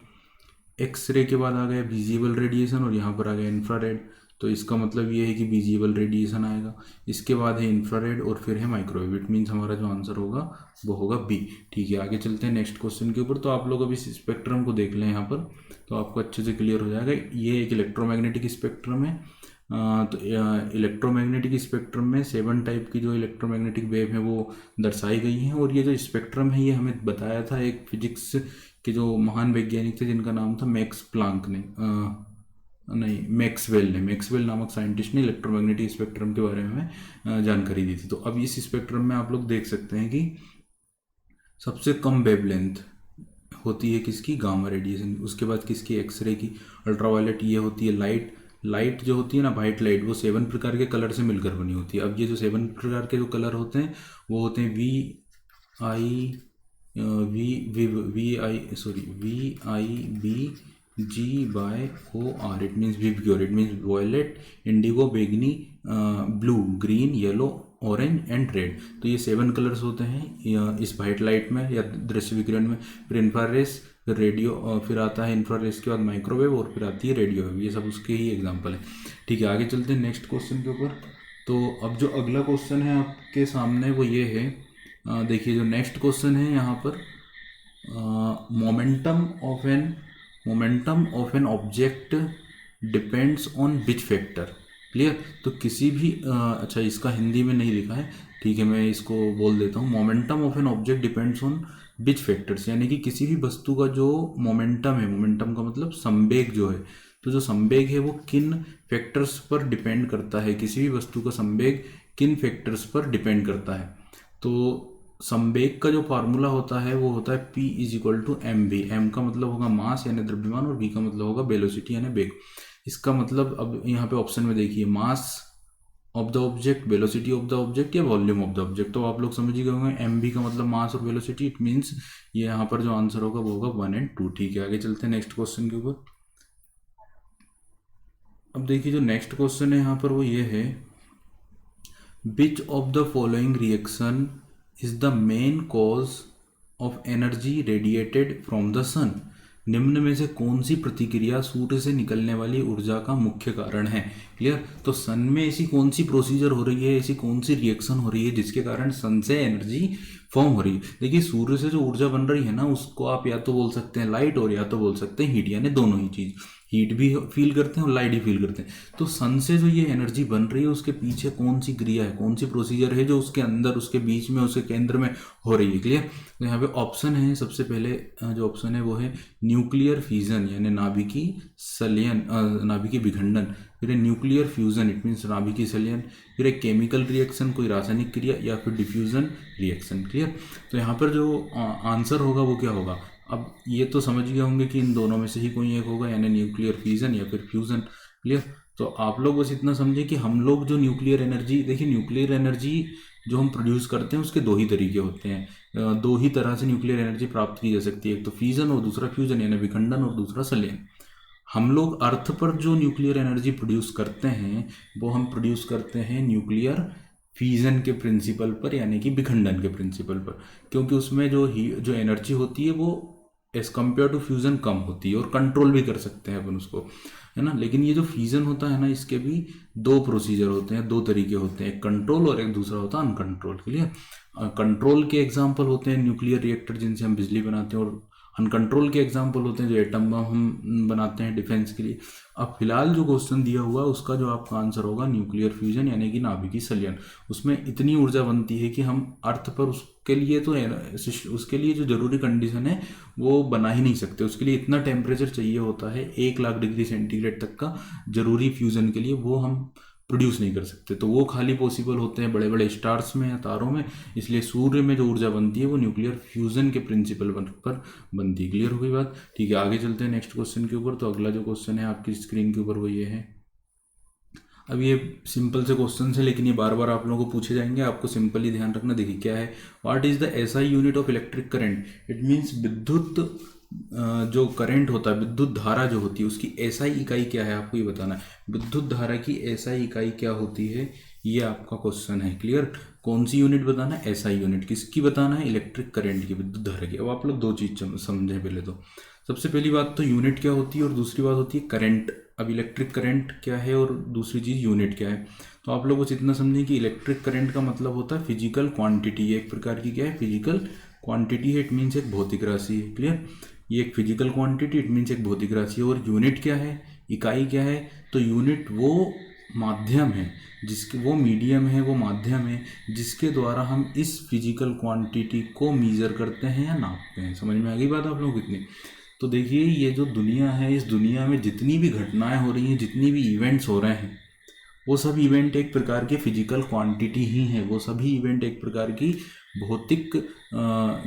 एक्सरे के बाद आ गया विजिबल रेडिएशन और यहाँ पर आ गया इंफ्रारेड। तो इसका मतलब ये है कि विजिबल रेडिएशन आएगा, इसके बाद है इंफ्रारेड और फिर है माइक्रोवेव। इट मीन्स हमारा जो आंसर होगा वो होगा बी, ठीक है। आगे चलते हैं नेक्स्ट क्वेश्चन के ऊपर। तो आप लोग अभी इस स्पेक्ट्रम को देख लें यहाँ पर, तो आपको अच्छे से क्लियर हो जाएगा। ये एक इलेक्ट्रोमैग्नेटिक स्पेक्ट्रम है। तो इलेक्ट्रोमैग्नेटिक स्पेक्ट्रम में 7 टाइप की जो इलेक्ट्रोमैग्नेटिक वेव है वो दर्शाई गई हैं। और ये जो स्पेक्ट्रम है ये हमें बताया था एक फिजिक्स के जो महान वैज्ञानिक थे जिनका नाम था मैक्स प्लांक ने। नहीं, मैक्सवेल नामक साइंटिस्ट ने इलेक्ट्रोमैग्नेटिक स्पेक्ट्रम के बारे में जानकारी दी थी। तो अब इस स्पेक्ट्रम में आप लोग देख सकते हैं कि सबसे कम वेवलेंथ होती है किसकी, गामा रेडिएशन, उसके बाद किसकी, एक्सरे की, अल्ट्रावायलेट, ये होती है लाइट। लाइट जो होती है ना, वाइट लाइट, वो 7 प्रकार के कलर से मिलकर बनी होती है। अब ये जो 7 प्रकार के जो कलर होते हैं वो होते हैं I V V V I sorry VIBG/OR। It means VIBGYOR, it means violet, indigo, बेगनी, blue, green, yellow, orange and red. तो ये 7 कलर्स होते हैं इस वाइट लाइट में या दृश्य विकिरण में। फिर इंफ्रारेस, फिर रेडियो, फिर आता है इंफ्रारेस के बाद माइक्रोवेव, और फिर आती है रेडियो वेव। ये सब उसके ही एग्जाम्पल है। ठीक है, आगे चलते हैं नेक्स्ट क्वेश्चन के ऊपर। तो अब जो अगला क्वेश्चन है आपके सामने वो ये है, देखिए जो नेक्स्ट क्वेश्चन है यहाँ पर, momentum of an object depends on which factor. Clear. तो किसी भी अच्छा, इसका हिंदी में नहीं लिखा है, ठीक है, मैं इसको बोल देता हूँ। Momentum of an object depends on which factors, यानी कि किसी भी वस्तु का जो मोमेंटम है, मोमेंटम का मतलब संवेग जो है, तो जो संवेग है वो किन फैक्टर्स पर डिपेंड करता है, किसी भी वस्तु का संवेग किन फैक्टर्स पर डिपेंड करता है। तो संवेग का जो फार्मूला होता है वो होता है P=mv। m का मतलब होगा मास यानी द्रव्यमान, और v का मतलब होगा वेलोसिटी यानी वेग। इसका मतलब अब यहाँ पे ऑप्शन में देखिए, mass of the object, velocity of the object, या वॉल्यूम ऑफ द ऑब्जेक्ट। तो आप लोग समझ ही गए होंगे, mv का मतलब मास और वेलोसिटी, इट मीन्स ये यहाँ पर जो आंसर होगा वो होगा 1 और 2। ठीक है, आगे चलते हैं नेक्स्ट क्वेश्चन के ऊपर। अब देखिए जो नेक्स्ट क्वेश्चन है यहाँ पर वो ये है, which of the following reaction is the main cause of energy radiated from the sun. निम्न में से कौन सी प्रतिक्रिया सूर्य से निकलने वाली ऊर्जा का मुख्य कारण है। क्लियर। तो सन में ऐसी कौन सी प्रोसीजर हो रही है, ऐसी कौन सी रिएक्शन हो रही है जिसके कारण सन से एनर्जी फॉर्म हो रही है। देखिए सूर्य से जो ऊर्जा बन रही है ना, उसको आप या तो बोल सकते हैं लाइट, और या तो बोल सकते हैं हीट, यानी दोनों ही चीज, हीट भी फील करते हैं और लाइट भी फील करते हैं। तो सन से जो ये एनर्जी बन रही है उसके पीछे कौन सी क्रिया है, कौन सी प्रोसीजर है जो उसके अंदर, उसके बीच में, उसके केंद्र में हो रही है। क्लियर। तो यहाँ पे ऑप्शन है, सबसे पहले जो ऑप्शन है वो है न्यूक्लियर फ्यूजन यानी नाभिकी संलयन, नाभिकी विखंडन। फिर है न्यूक्लियर फ्यूजन, इट मीन्स नाभिकी संलयन। फिर एक केमिकल रिएक्शन, कोई रासायनिक क्रिया, या फिर डिफ्यूजन रिएक्शन। क्लियर। तो यहाँ पर जो आंसर होगा वो क्या होगा। अब ये तो समझ गए होंगे कि इन दोनों में से ही कोई एक होगा, यानी न्यूक्लियर फ्यूजन या फिर फ्यूजन। क्लियर। तो आप लोग बस इतना समझे कि हम लोग जो न्यूक्लियर एनर्जी, देखिए न्यूक्लियर एनर्जी जो हम प्रोड्यूस करते हैं उसके दो ही तरीके होते हैं, दो ही तरह से न्यूक्लियर एनर्जी प्राप्त की जा सकती है, एक तो फ्यूजन और दूसरा फ्यूजन यानी विखंडन, और दूसरा संलयन। हम लोग अर्थ पर जो न्यूक्लियर एनर्जी प्रोड्यूस करते हैं वो हम प्रोड्यूस करते हैं न्यूक्लियर फ्यूजन के प्रिंसिपल पर, यानी कि विखंडन के प्रिंसिपल पर, क्योंकि उसमें जो एनर्जी होती है वो एज कम्पेयर टू फ्यूजन कम होती है, और कंट्रोल भी कर सकते हैं अपन उसको, है ना। लेकिन ये जो फ्यूजन होता है ना, इसके भी दो प्रोसीजर होते हैं, दो तरीके होते हैं, एक कंट्रोल और एक दूसरा होता है अनकंट्रोल। क्लियर। कंट्रोल के एग्जाम्पल होते हैं न्यूक्लियर रिएक्टर जिनसे हम बिजली बनाते हैं, और अनकंट्रोल के एग्जाम्पल होते हैं जो एटम बम हम बनाते हैं डिफेंस के लिए। अब फिलहाल जो क्वेश्चन दिया हुआ है उसका जो आपका आंसर होगा न्यूक्लियर फ्यूजन यानी कि नाभिकीय संलयन। उसमें इतनी ऊर्जा बनती है कि हम अर्थ पर उसके लिए तो उसके लिए जो जरूरी कंडीशन है वो बना ही नहीं सकते। उसके लिए इतना टेम्परेचर चाहिए होता है 1 लाख डिग्री सेंटीग्रेड तक का जरूरी फ्यूजन के लिए, वो हम प्रोड्यूस नहीं कर सकते। तो वो खाली पॉसिबल होते हैं बड़े बड़े स्टार्स में या तारों में। इसलिए सूर्य में जो ऊर्जा बनती है वो न्यूक्लियर फ्यूजन के प्रिंसिपल पर बनती है। क्लियर हो गई बात। ठीक है, आगे चलते हैं नेक्स्ट क्वेश्चन के ऊपर। तो अगला जो क्वेश्चन है आपकी स्क्रीन के ऊपर वो ये है। अब ये सिंपल से क्वेश्चन है लेकिन ये बार बार आप लोगों को पूछे जाएंगे, आपको सिंपली ध्यान रखना। देखिए क्या है, what is the SI unit of electric current. It means विद्युत जो करंट होता है, विद्युत धारा जो होती है उसकी एसआई इकाई क्या है, आपको ये बताना है। विद्युत धारा की एसआई इकाई क्या होती है, ये आपका क्वेश्चन है। क्लियर। कौन सी यूनिट बताना है, एसआई यूनिट। किसकी बताना है, इलेक्ट्रिक करंट की, विद्युत धारा की। अब आप लोग दो चीज समझें पहले तो। सबसे पहली बात तो यूनिट क्या होती है और दूसरी बात होती है करंट। अब इलेक्ट्रिक करंट क्या है और दूसरी चीज यूनिट क्या है। तो आप लोग बस इतना समझें कि इलेक्ट्रिक करंट का मतलब होता है फिजिकल क्वांटिटी, एक प्रकार की क्या है, फिजिकल क्वांटिटी है। इट मीन्स एक भौतिक राशि है। क्लियर। ये एक फिजिकल क्वांटिटी, इट मीन्स एक भौतिक राशि है। और यूनिट क्या है, इकाई क्या है, तो यूनिट वो माध्यम है जिसके, वो मीडियम है, वो माध्यम है जिसके द्वारा हम इस फिजिकल क्वांटिटी को मीजर करते हैं या नापते हैं। समझ में आ गई बात आप लोगों को कितनी। तो देखिए ये जो दुनिया है, इस दुनिया में जितनी भी घटनाएं हो रही हैं, जितनी भी इवेंट्स हो रहे हैं, वो सब इवेंट एक प्रकार के फिजिकल क्वांटिटी ही हैं। वो सभी इवेंट एक प्रकार की भौतिक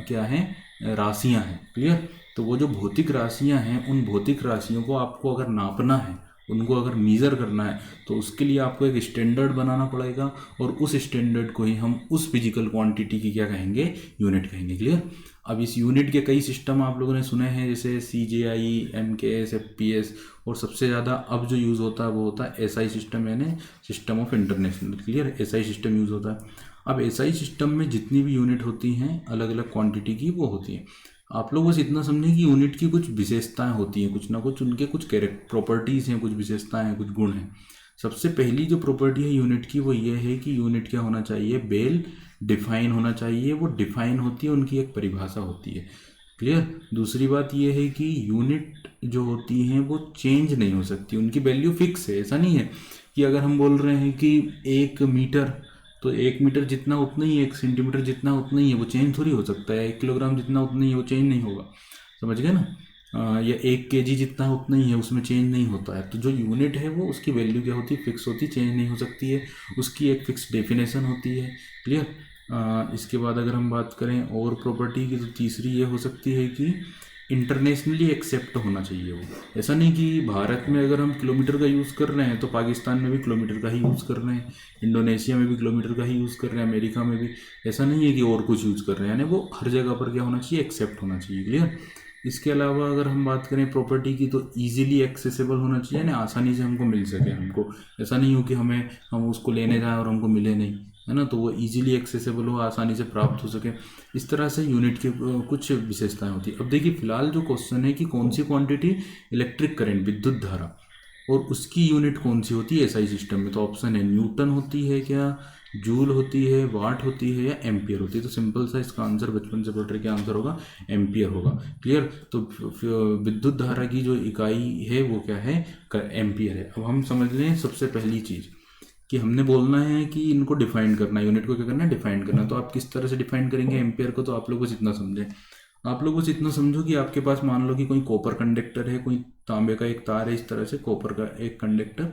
क्या है, राशियां हैं। क्लियर। तो वो जो भौतिक राशियां हैं, उन भौतिक राशियों को आपको अगर नापना है, उनको अगर मीज़र करना है, तो उसके लिए आपको एक स्टैंडर्ड बनाना पड़ेगा, और उस स्टैंडर्ड को ही हम उस फिजिकल क्वांटिटी की क्या कहेंगे, यूनिट कहेंगे। क्लियर। अब इस यूनिट के कई सिस्टम आप लोगों ने सुने हैं, जैसे CGI, MKS, FPS, और सबसे ज़्यादा अब जो यूज़ होता है वो होता है SI सिस्टम, यानी system of international. Clear. SI system use होता है। अब SI सिस्टम में जितनी भी यूनिट होती हैं अलग अलग क्वांटिटी की, वो होती हैं। आप लोग बस इतना समझें कि यूनिट की कुछ विशेषताएं होती हैं, कुछ ना कुछ उनके कुछ प्रॉपर्टीज़ हैं, कुछ विशेषताएं हैं, कुछ गुण हैं। सबसे पहली जो प्रॉपर्टी है यूनिट की, वो ये है कि यूनिट क्या होना चाहिए, वेल डिफाइन होना चाहिए। वो डिफाइन होती है, उनकी एक परिभाषा होती है। क्लियर। दूसरी बात ये है कि यूनिट जो होती हैं वो चेंज नहीं हो सकती, उनकी वैल्यू फिक्स है। ऐसा नहीं है कि अगर हम बोल रहे हैं कि 1 मीटर, तो 1 मीटर जितना उतना ही, 1 सेंटीमीटर जितना उतना ही है, वो चेंज थोड़ी हो सकता है। 1 किलोग्राम जितना उतना ही है, वो चेंज नहीं होगा। समझ गए ना। या 1 kg जितना उतना ही है, उसमें चेंज नहीं होता है। तो जो यूनिट है वो उसकी वैल्यू क्या होती है, फिक्स होती है, चेंज नहीं हो सकती है। उसकी एक फिक्स डेफिनेशन होती है। क्लियर। इसके बाद अगर हम बात करें और प्रॉपर्टी की, तो तीसरी ये हो सकती है कि इंटरनेशनली एक्सेप्ट होना चाहिए वो। ऐसा नहीं कि भारत में अगर हम किलोमीटर का यूज़ कर रहे हैं तो पाकिस्तान में भी किलोमीटर का ही यूज़ कर रहे हैं, इंडोनेशिया में भी किलोमीटर का ही यूज़ कर रहे हैं, अमेरिका में भी। ऐसा नहीं है कि और कुछ यूज़ कर रहे हैं, यानी वो हर जगह पर क्या होना चाहिए, एक्सेप्ट होना चाहिए। क्लियर। इसके अलावा अगर हम बात करें प्रॉपर्टी की, तो इजीली एक्सेसिबल होना चाहिए, यानी आसानी से हमको मिल सके। हमको ऐसा नहीं हो कि हम उसको लेने जाएं और हमको मिले नहीं, है ना। तो वो इजीली एक्सेसिबल हो, आसानी से प्राप्त हो सके। इस तरह से यूनिट की कुछ विशेषताएं होती है। अब देखिए फिलहाल जो क्वेश्चन है कि कौन सी क्वांटिटी, इलेक्ट्रिक करंट, विद्युत धारा, और उसकी यूनिट कौन सी होती है एसआई सिस्टम में, तो ऑप्शन है न्यूटन होती है क्या, जूल होती है, वाट होती है, या एम्पियर होती है। तो सिंपल सा इसका आंसर बचपन से पढ़ रहे क्या आंसर होगा, एम्पियर होगा। क्लियर। तो विद्युत धारा की जो इकाई है वो क्या है, एम्पियर है। अब हम समझ लें सबसे पहली चीज़ कि हमने बोलना है कि इनको डिफाइन करना है, यूनिट को क्या करना है, डिफाइन करना है। तो आप किस तरह से डिफाइन करेंगे एम्पियर को, तो आप लोग बस इतना समझें। आप लोग बस इतना समझो कि आपके पास मान लो कि कोई कॉपर कंडक्टर है, कोई तांबे का एक तार है, इस तरह से कॉपर का एक कंडक्टर।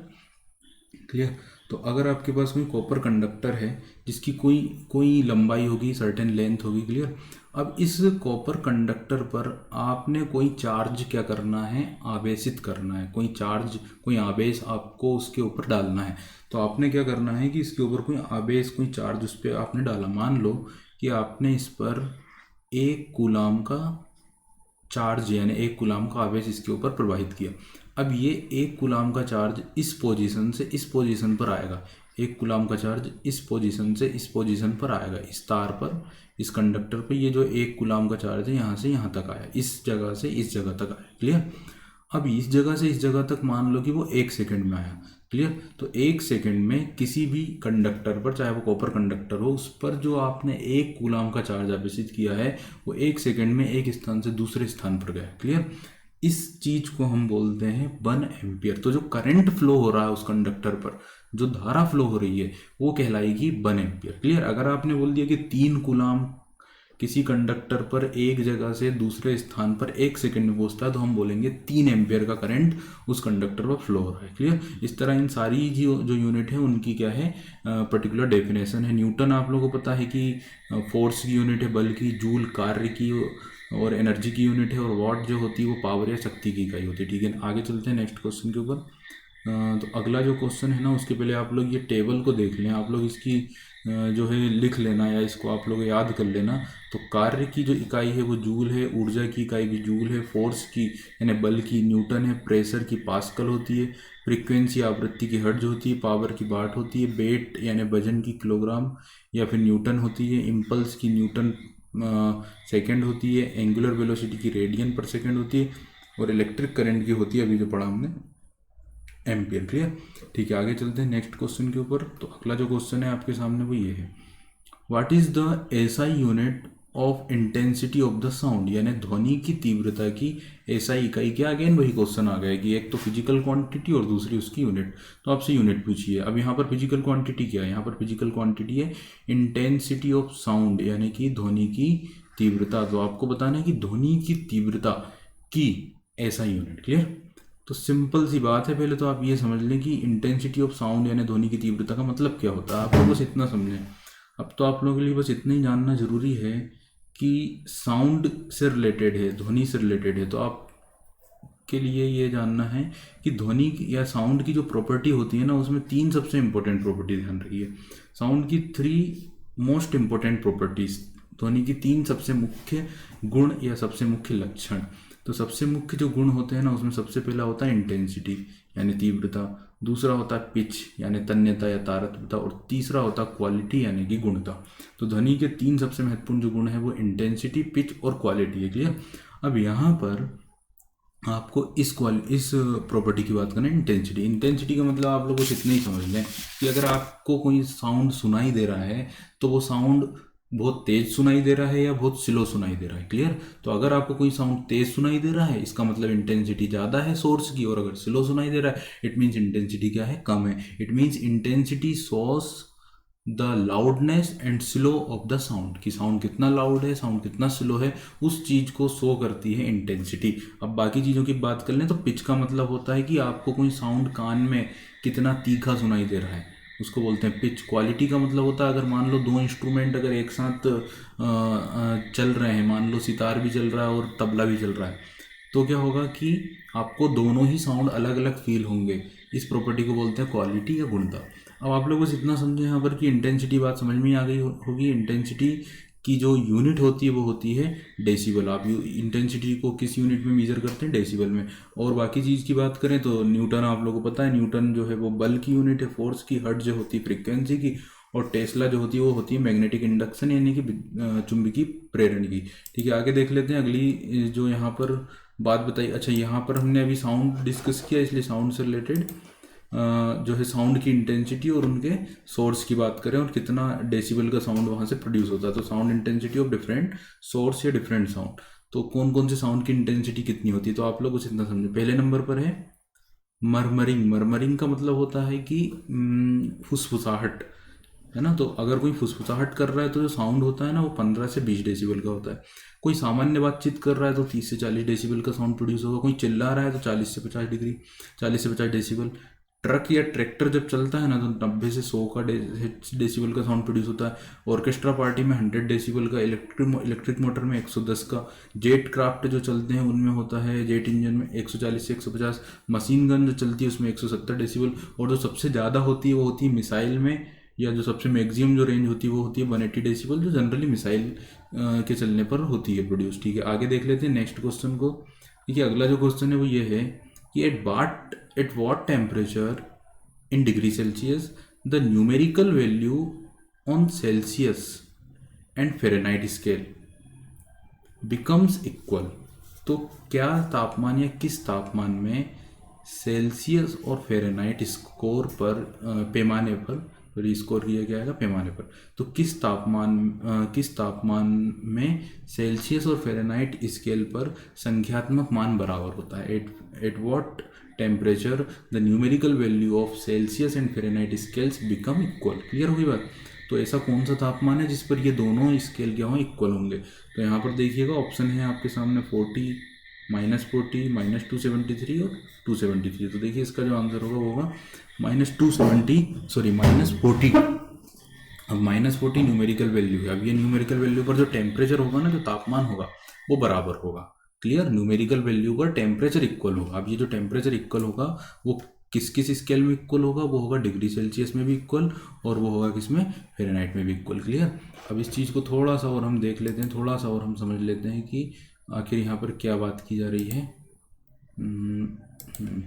क्लियर। तो अगर आपके पास कोई कॉपर कंडक्टर है जिसकी कोई कोई लंबाई होगी, सर्टेन लेंथ होगी। क्लियर। अब इस कॉपर कंडक्टर पर आपने कोई चार्ज क्या करना है, आवेशित करना है। कोई चार्ज, कोई आवेश आपको उसके ऊपर डालना है। तो आपने क्या करना है कि इसके ऊपर कोई आवेश, कोई चार्ज उस पर आपने डाला। मान लो कि आपने इस पर 1 कूलाम का चार्ज, यानी 1 कूलाम का आवेश इसके ऊपर प्रवाहित किया। अब ये 1 कूलाम का चार्ज इस पोजीशन से इस पोजीशन पर आएगा। 1 कूलाम का चार्ज इस पोजीशन से इस पोजीशन पर आएगा, इस तार पर, इस कंडक्टर पर। ये जो 1 कूलाम का चार्ज है यहाँ से यहाँ तक आया, इस जगह से इस जगह तक आया। क्लियर। अब इस जगह से इस जगह तक मान लो कि वो 1 सेकंड में आया। क्लियर। तो 1 सेकंड में किसी भी कंडक्टर पर, चाहे वो कॉपर कंडक्टर हो, उस पर जो आपने 1 कूलाम का चार्ज आवेशित किया है, वो 1 सेकंड में एक स्थान से दूसरे स्थान पर गया। क्लियर। इस चीज को हम बोलते हैं 1 एम्पियर। तो जो करंट फ्लो हो रहा है उस कंडक्टर पर, जो धारा फ्लो हो रही है, वो कहलाएगी 1 एम्पियर। क्लियर। अगर आपने बोल दिया कि 3 कूलाम किसी कंडक्टर पर एक जगह से दूसरे स्थान पर 1 सेकंड में पहुंचता है, तो हम बोलेंगे 3 एम्पियर का करंट उस कंडक्टर पर फ्लो हो रहा है। क्लियर। इस तरह इन सारी जो यूनिट है उनकी क्या है, पर्टिकुलर डेफिनेशन है। न्यूटन आप लोगों को पता है कि फोर्स की यूनिट है, बल की, जूल कार्य की और एनर्जी की यूनिट है, और वॉट जो होती है वो पावर या शक्ति की इकाई होती है। ठीक है। आगे चलते हैं नेक्स्ट क्वेश्चन के ऊपर। तो अगला जो क्वेश्चन है ना, उसके पहले आप लोग ये टेबल को देख लें। आप लोग इसकी जो है लिख लेना, या इसको आप लोग याद कर लेना। तो कार्य की जो इकाई है वो जूल है, ऊर्जा की इकाई भी जूल है, फोर्स की यानी बल की न्यूटन है, प्रेशर की पास्कल होती है, फ्रीक्वेंसी आवृत्ति की हर्ट्ज होती है, पावर की वाट होती है, वेट यानी वजन की किलोग्राम या फिर न्यूटन होती है, इम्पल्स की न्यूटन सेकंड होती है, एंगुलर वेलोसिटी की रेडियन पर सेकंड होती है, और इलेक्ट्रिक करंट की होती है, अभी जो पढ़ा हमने, एम्पियर। क्लियर। ठीक है। आगे चलते हैं नेक्स्ट क्वेश्चन के ऊपर। तो अगला जो क्वेश्चन है आपके सामने वो ये है, what is the SI unit of intensity of the sound, यानी ध्वनि की तीव्रता की एसआई इकाई क्या। अगेन वही क्वेश्चन आ गया कि एक तो फिजिकल क्वांटिटी और दूसरी उसकी यूनिट। तो आपसे यूनिट पूछिए। अब यहाँ पर फिजिकल क्वांटिटी क्या है, यहाँ पर फिजिकल क्वांटिटी है इंटेंसिटी ऑफ साउंड, यानी कि ध्वनि की तीव्रता। तो आपको बताना है कि ध्वनि की तीव्रता की ऐसा यूनिट। क्लियर? तो सिंपल सी बात है, पहले तो आप ये समझ लें कि इंटेंसिटी ऑफ साउंड यानी ध्वनि की तीव्रता का मतलब क्या होता है। आप लोग बस इतना समझें। अब तो आप लोगों के लिए बस इतना ही जानना जरूरी है कि साउंड से रिलेटेड है, ध्वनि से रिलेटेड है, तो आप के लिए ये जानना है कि ध्वनि या साउंड की जो प्रॉपर्टी होती है ना, उसमें तीन सबसे इंपॉर्टेंट प्रॉपर्टी ध्यान रखिए। साउंड की थ्री मोस्ट इंपॉर्टेंट प्रॉपर्टीज, ध्वनि की तीन सबसे मुख्य गुण या सबसे मुख्य लक्षण। तो सबसे मुख्य जो गुण होते हैं ना, उसमें सबसे पहला होता है इंटेंसिटी यानी तीव्रता, दूसरा होता है पिच यानी तन्यता या तारतम्यता, और तीसरा होता है क्वालिटी यानी कि गुणता। तो ध्वनि के तीन सबसे महत्वपूर्ण जो गुण है वो इंटेंसिटी, पिच और क्वालिटी है। क्लियर? अब यहाँ पर आपको इस प्रॉपर्टी की बात करना है, इंटेंसिटी। इंटेंसिटी का मतलब आप लोग बस इतना ही समझ लें कि अगर आपको कोई साउंड सुनाई दे रहा है तो वो साउंड बहुत तेज सुनाई दे रहा है या बहुत स्लो सुनाई दे रहा है। क्लियर? तो अगर आपको कोई साउंड तेज सुनाई दे रहा है, इसका मतलब इंटेंसिटी ज़्यादा है सोर्स की, और अगर स्लो सुनाई दे रहा है इट मीन्स इंटेंसिटी क्या है, कम है। It means intensity source the loudness and slow of the sound, कि साउंड कितना लाउड है, साउंड कितना स्लो है, उस चीज़ को शो करती है इंटेंसिटी। अब बाकी चीज़ों की बात कर लें तो पिच का मतलब होता है कि आपको कोई साउंड कान में कितना तीखा सुनाई दे रहा है, उसको बोलते हैं पिच। क्वालिटी का मतलब होता है अगर मान लो दो इंस्ट्रूमेंट अगर एक साथ चल रहे हैं, मान लो सितार भी चल रहा है और तबला भी चल रहा है, तो क्या होगा कि आपको दोनों ही साउंड अलग अलग फील होंगे। इस प्रॉपर्टी को बोलते हैं क्वालिटी या गुणता। अब आप लोग बस इतना समझे यहाँ पर कि इंटेंसिटी बात समझ में आ गई होगी। इंटेंसिटी की जो यूनिट होती है वो होती है डेसिबल। आप इंटेंसिटी को किस यूनिट में मेजर करते हैं, डेसिबल में। और बाकी चीज़ की बात करें तो न्यूटन, आप लोगों को पता है न्यूटन जो है वो बल की यूनिट है, फोर्स की। हर्ट्ज जो होती है फ्रिक्वेंसी की, और टेस्ला जो होती है वो होती है मैग्नेटिक इंडक्शन यानी कि चुंबकीय प्रेरण की। ठीक है, आगे देख लेते हैं अगली जो यहाँ पर बात बताई। अच्छा, यहाँ पर हमने अभी साउंड डिस्कस किया, इसलिए साउंड से रिलेटेड जो है साउंड की इंटेंसिटी और उनके सोर्स की बात करें और कितना डेसिबल का साउंड वहाँ से प्रोड्यूस होता है। तो sound intensity of different source या डिफरेंट साउंड, तो कौन कौन से साउंड की इंटेंसिटी कितनी होती है, तो आप लोग कुछ इतना समझे। पहले नंबर पर है मरमरिंग। मरमरिंग का मतलब होता है कि फुसफुसाहट, है ना। तो अगर कोई फुसफुसाहट कर रहा है तो जो साउंड होता है ना वो 15 से 20 डेसिबल का होता है। कोई सामान्य बातचीत कर रहा है तो 30 से 40 डेसिबल का साउंड प्रोड्यूस होगा। कोई चिल्ला रहा है तो 40 से 50 ट्रक या ट्रैक्टर जब चलता है ना तो 90 से 100 का डेसिबल का साउंड प्रोड्यूस होता है। ऑर्केस्ट्रा पार्टी में 100 डेसिबल का, इलेक्ट्रिक मोटर में 110 का, जेट क्राफ्ट जो चलते हैं उनमें होता है, जेट इंजन में 140 से 150, मशीन गन जो चलती है उसमें 170 डेसिबल, और जो सबसे ज़्यादा होती है वो होती है मिसाइल में, या जो सबसे मैक्सिमम जो रेंज होती है वो होती है 180 डेसिबल, जो जनरली मिसाइल के चलने पर होती है प्रोड्यूस। ठीक है, आगे देख लेते हैं नेक्स्ट क्वेश्चन को। देखिए अगला जो क्वेश्चन है वो ये है कि at what temperature in degree Celsius the numerical value on Celsius and Fahrenheit scale becomes equal. तो क्या तापमान या किस तापमान में सेल्सियस और फ़ारेनहाइट स्कोर पर पैमाने पर स्कोर किया गया है पैमाने पर, तो किस तापमान में सेल्सियस और फ़ारेनहाइट स्केल पर संख्यात्मक मान बराबर होता है। At what temperature the numerical value of Celsius and Fahrenheit scales become equal. Clear होगी बात? तो ऐसा कौन सा तापमान है जिस पर ये दोनों स्केल क्या हों, इक्वल होंगे। तो यहाँ पर देखिएगा ऑप्शन है आपके सामने 40, -40, -273 और 273। तो देखिए इसका जो आंसर होगा वो होगा -40। अब -40 न्यूमेरिकल वैल्यू है। अब ये न्यूमेरिकल वैल्यू पर जो टेम्परेचर होगा ना, जो तापमान होगा वो बराबर होगा। क्लियर? न्यूमेरिकल वैल्यू का टेम्परेचर इक्वल होगा। अब ये जो टेम्परेचर इक्वल होगा वो किस किस स्केल में इक्वल होगा, वो होगा डिग्री सेल्सियस में भी इक्वल, और वो होगा किस में, फ़ारेनहाइट में भी इक्वल। क्लियर? अब इस चीज़ को थोड़ा सा और हम देख लेते हैं, थोड़ा सा और हम समझ लेते हैं कि आखिर यहाँ पर क्या बात की जा रही है। हम्म, हम्म,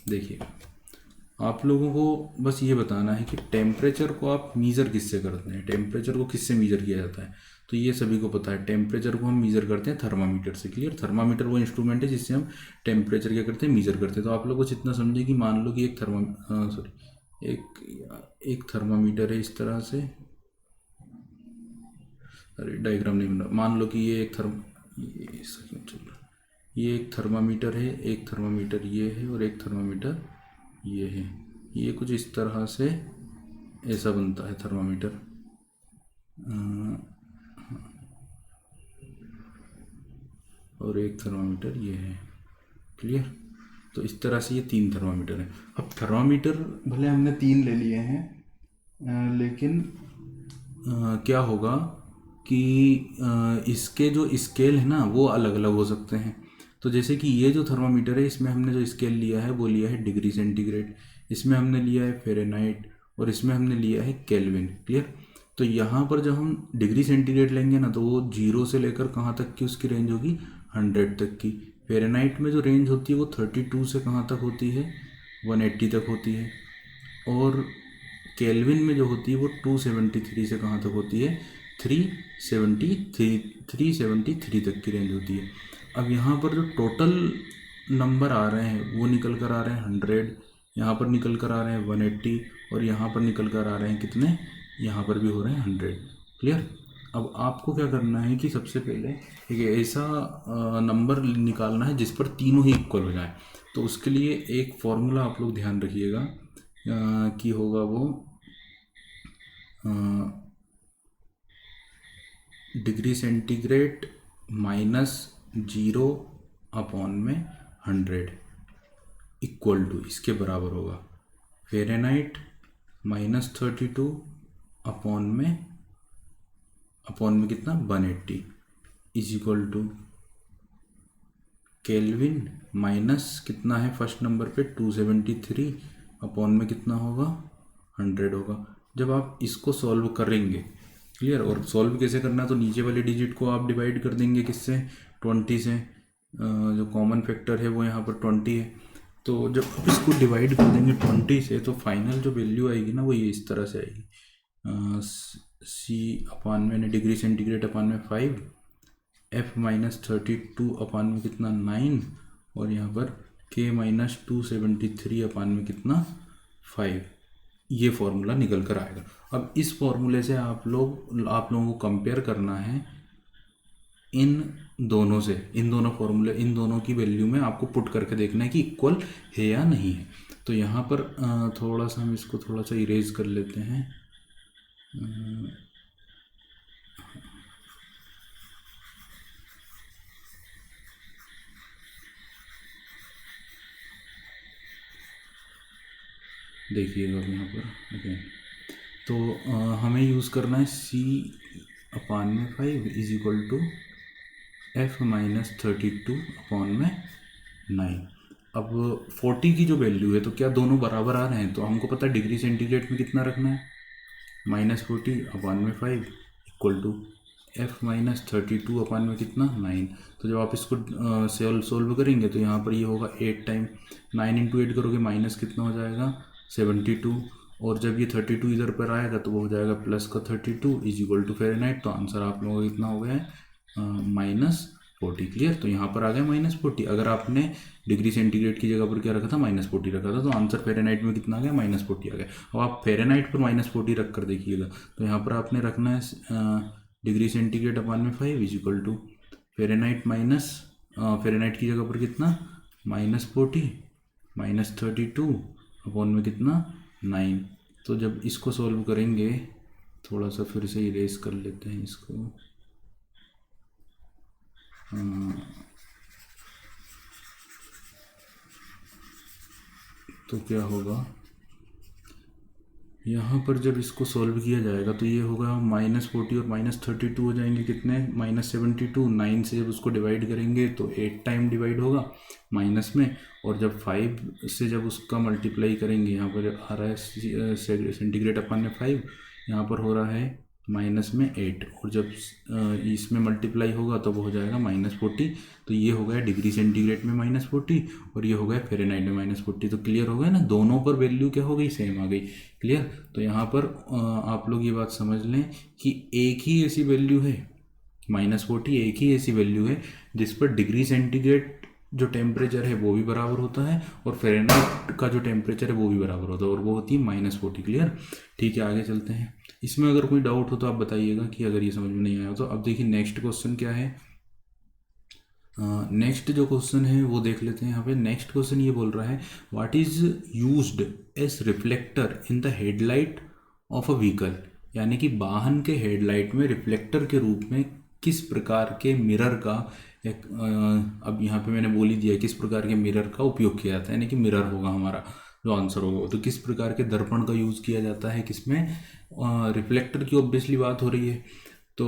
देखिए आप लोगों को बस ये बताना है कि टेम्परेचर को आप मीज़र किससे करते हैं, टेम्परेचर को किससे मीज़र किया जाता है। तो ये सभी को पता है, टेम्परेचर को हम मीज़र करते हैं थर्मामीटर से। क्लियर? थर्मामीटर वो इंस्ट्रूमेंट है जिससे हम टेम्परेचर क्या करते हैं, मीज़र करते हैं। तो आप लोग बस इतना समझे कि मान लो कि एक थर्मामीटर है इस तरह से। अरे डायग्राम नहीं बन रहा। मान लो कि ये ये ऐसा क्यों चल रहा है? ये एक थर्मामीटर है, एक थर्मामीटर ये है और एक थर्मामीटर ये है। ये कुछ इस तरह से ऐसा बनता है थर्मामीटर। और एक थर्मामीटर ये है। क्लियर। तो इस तरह से ये 3 थर्मामीटर हैं। अब थर्मामीटर भले हमने 3 ले लिए हैं, लेकिन क्या होगा कि इसके जो स्केल है ना वो अलग अलग हो सकते हैं। तो जैसे कि ये जो थर्मामीटर है इसमें हमने जो स्केल लिया है वो लिया है डिग्री सेंटीग्रेड, इसमें हमने लिया है फ़ारेनहाइट, और इसमें हमने लिया है केल्विन। क्लियर। तो यहाँ पर जब हम डिग्री सेंटीग्रेड लेंगे ना तो वो 0 से लेकर कहाँ तक की उसकी रेंज होगी, 100 तक की। फ़ारेनहाइट में जो रेंज होती है वो 32 से कहाँ तक होती है, 180 तक होती है। और केल्विन में जो होती है वो 273 से कहाँ तक होती है, 373 तक की रेंज होती है। अब यहाँ पर जो टोटल नंबर आ रहे हैं वो निकल कर आ रहे हैं 100, यहाँ पर निकल कर आ रहे हैं 180, और यहाँ पर निकल कर आ रहे हैं कितने, यहाँ पर भी हो रहे हैं 100। क्लियर। अब आपको क्या करना है कि सबसे पहले एक ऐसा नंबर निकालना है जिस पर तीनों ही इक्वल हो जाए। तो उसके लिए एक फॉर्मूला आप लोग ध्यान रखिएगा कि होगा वो डिग्री सेंटीग्रेड -0/100 इक्वल टू, इसके बराबर होगा फ़ारेनहाइट -32 अपॉन में कितना, 180 is equal to kelvin minus कितना है फर्स्ट नंबर पे 273 अपॉन में कितना होगा, 100 होगा। जब आप इसको सॉल्व करेंगे, क्लियर, और सॉल्व कैसे करना है तो नीचे वाले डिजिट को आप डिवाइड कर देंगे किससे, 20 से। जो कॉमन फैक्टर है वो यहाँ पर 20 है। तो जब आप इसको डिवाइड कर देंगे 20 से तो फाइनल जो वैल्यू आएगी ना वो ये इस तरह से आएगी, सी अपान में डिग्री सेंटीग्रेड अपान में 5, F-32 अपान में कितना 9, और यहाँ पर K-273 अपान में कितना 5। ये फॉर्मूला निकल कर आएगा। अब इस फॉर्मूले से आप लोगों को कंपेयर करना है इन दोनों से, इन दोनों फॉर्मूले, इन दोनों की वैल्यू में आपको पुट करके देखना है कि इक्वल है या नहीं है। तो यहाँ पर थोड़ा सा हम इसको थोड़ा सा इरेज कर लेते हैं। देखिएगा यहाँ पर अगेन, तो हमें यूज़ करना है C अपान में 5 is equal to F-32 upon में 9। अब 40 की जो वैल्यू है तो क्या दोनों बराबर आ रहे हैं, तो हमको पता है डिग्री सेंटीग्रेड में कितना रखना है, -40 अपान में 5 इक्वल टू F-32 अपान में कितना 9। तो जब आप इसको सोल्व करेंगे तो यहाँ पर ये होगा 8 टाइम 9 इंटू 8 करोगे माइनस कितना हो जाएगा 72, और जब ये 32 इधर पर आएगा तो वो हो जाएगा प्लस का 32 इज इक्वल टू फ़ारेनहाइट। तो आंसर आप लोगों का कितना हो गया है, -40। क्लियर। तो यहाँ पर आ गया -40। अगर आपने डिग्री सेंटीग्रेड की जगह पर क्या रखा था, -40 रखा था, तो आंसर फ़ारेनहाइट में कितना आ गया, -40 आ गया। अब आप फ़ारेनहाइट पर -40 रख कर देखिएगा, तो यहाँ पर आपने रखना है डिग्री सेंटीग्रेड अपान में 5 is equal to Fahrenheit minus Fahrenheit की जगह पर कितना, -40 -32 अपॉन में कितना 9। तो जब इसको सॉल्व करेंगे, थोड़ा सा फिर से इरेज कर लेते हैं इसको, तो क्या होगा यहाँ पर जब इसको सॉल्व किया जाएगा तो ये होगा -40 और -32 हो जाएंगे कितने, -72। 9 से जब उसको डिवाइड करेंगे तो 8 टाइम डिवाइड होगा माइनस में, और जब 5 से जब उसका मल्टीप्लाई करेंगे, यहाँ पर आ रहा है सेंटीग्रेड अपान में 5, यहाँ पर हो रहा है माइनस में 8, और जब इसमें मल्टीप्लाई होगा तो वो हो जाएगा -40। तो ये हो गया डिग्री सेंटीग्रेड में -40 और ये हो गया फ़ारेनहाइट में -40। तो क्लियर हो गया ना, दोनों पर वैल्यू क्या हो गई, सेम आ गई। क्लियर। तो यहाँ पर आप लोग ये बात समझ लें कि एक ही ऐसी वैल्यू है, -40 एक ही ऐसी वैल्यू है जिस पर डिग्री सेंटीग्रेड जो टेम्परेचर है वो भी बराबर होता है और फ़ारेनहाइट का जो टेम्परेचर है वो भी बराबर होता है, और वो होती है -40। क्लियर। ठीक है, आगे चलते हैं। इसमें अगर कोई डाउट हो तो आप बताइएगा कि अगर ये समझ में नहीं आया तो। अब देखिए नेक्स्ट क्वेश्चन क्या है, नेक्स्ट जो क्वेश्चन है वो देख लेते हैं। यहाँ पे नेक्स्ट क्वेश्चन ये बोल रहा है, what is used as reflector in the headlight of a vehicle, यानी कि वाहन के हेडलाइट में रिफ्लेक्टर के रूप में किस प्रकार के मिरर का एक अब यहाँ पे मैंने बोल ही दिया किस प्रकार के मिरर का उपयोग किया जाता है, यानी कि मिरर होगा हमारा जो आंसर होगा। तो किस प्रकार के दर्पण का यूज़ किया जाता है किसमें, रिफ्लेक्टर की ऑब्वियसली बात हो रही है, तो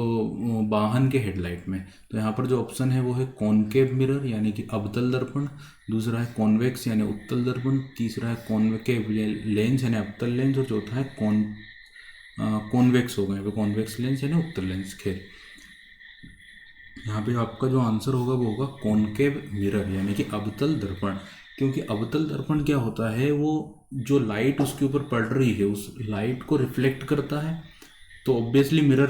वाहन के हेडलाइट में। तो यहाँ पर जो ऑप्शन है वो है कॉनकेव मिरर यानी कि अवतल दर्पण, दूसरा है कॉन्वेक्स यानी उत्तल दर्पण, तीसरा है कॉन्वेकेव लेंस यानी अवतल लेंस, और चौथा है कॉन्वेक्स होगा यहाँ पे, कॉन्वेक्स लेंस यानी उत्तल लेंस। खैर यहाँ पे आपका जो आंसर होगा वो होगा कॉनकेव मिरर यानी कि अवतल दर्पण। क्योंकि अवतल दर्पण क्या होता है, वो जो लाइट उसके ऊपर पड़ रही है उस लाइट को रिफ्लेक्ट करता है, तो ऑब्वियसली मिरर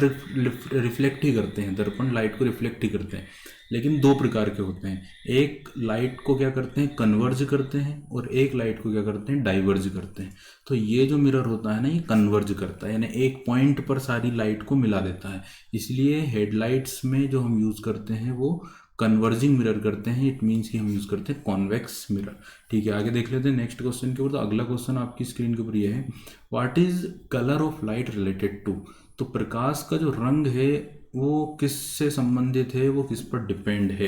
रिफ्लेक्ट ही करते हैं, दर्पण लाइट को रिफ्लेक्ट ही करते हैं। लेकिन दो प्रकार के होते हैं, एक लाइट को क्या करते हैं कन्वर्ज करते हैं, और एक लाइट को क्या करते हैं डाइवर्ज करते हैं। तो ये जो मिरर होता है ना ये कन्वर्ज करता है, यानी एक पॉइंट पर सारी लाइट को मिला देता है। इसलिए हेडलाइट्स में जो हम यूज़ करते हैं वो कन्वर्जिंग मिरर करते हैं, इट मीन्स कि हम यूज़ करते हैं कॉन्वेक्स मिरर। ठीक है, आगे देख लेते हैं नेक्स्ट क्वेश्चन के ऊपर। तो अगला क्वेश्चन आपकी स्क्रीन के ऊपर ये है, what is colour of light related to. तो प्रकाश का जो रंग है वो किस से संबंधित है, वो किस पर डिपेंड है।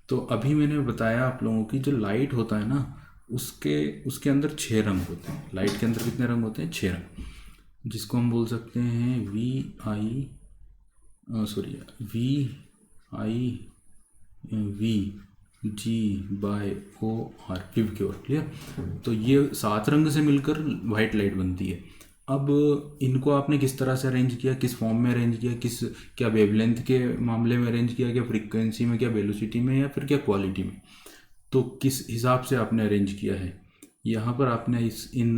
तो अभी मैंने बताया आप लोगों की जो लाइट होता है ना उसके उसके अंदर 6 रंग होते हैं। लाइट के अंदर कितने रंग होते हैं, 6 रंग, जिसको हम बोल सकते हैं VIV/O/R, विव की ओर। क्लियर। तो ये 7 रंग से मिलकर वाइट लाइट बनती है। अब इनको आपने किस तरह से अरेंज किया, किस फॉर्म में अरेंज किया, क्या वेवलेंथ के मामले में अरेंज किया, क्या फ्रीक्वेंसी में, क्या वेलोसिटी में, या फिर क्या क्वालिटी में, तो किस हिसाब से आपने अरेंज किया है। यहाँ पर आपने इन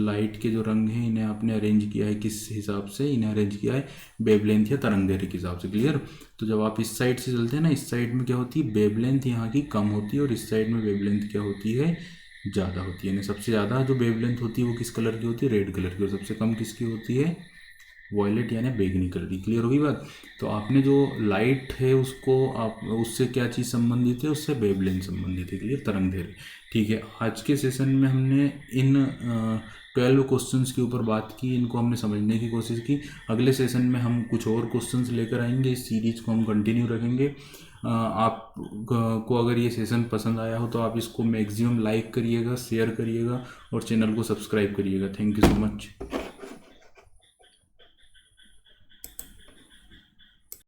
लाइट के जो रंग हैं इन्हें आपने अरेंज किया है, किस हिसाब से इन्हें अरेंज किया है, वेवलेंथ या तरंग दैर्ध्य के हिसाब से। क्लियर। तो जब आप इस साइड से चलते हैं ना, इस साइड में क्या होती है वेवलेंथ यहाँ की कम होती है, और इस साइड में वेवलेंथ क्या होती है ज़्यादा होती है। यानी सबसे ज़्यादा जो वेवलेंथ होती है वो किस कलर की होती है, रेड कलर की, और सबसे कम किसकी होती है, वॉयलेट यानी बैगनी कलर की। क्लियर होगी बात। तो आपने जो लाइट है उसको आप उससे क्या चीज़ संबंधित है, उससे वेवलेंथ संबंधित है। क्लियर, तरंग दैर्ध्य। ठीक है, आज के सेशन में हमने इन 12 क्वेश्चंस के ऊपर बात की, इनको हमने समझने की कोशिश की। अगले सेशन में हम कुछ और क्वेश्चंस लेकर आएंगे, इस सीरीज को हम कंटिन्यू रखेंगे। आप को अगर ये सेशन पसंद आया हो तो आप इसको मैक्सिमम लाइक करिएगा, शेयर करिएगा और चैनल को सब्सक्राइब करिएगा। Thank you so much.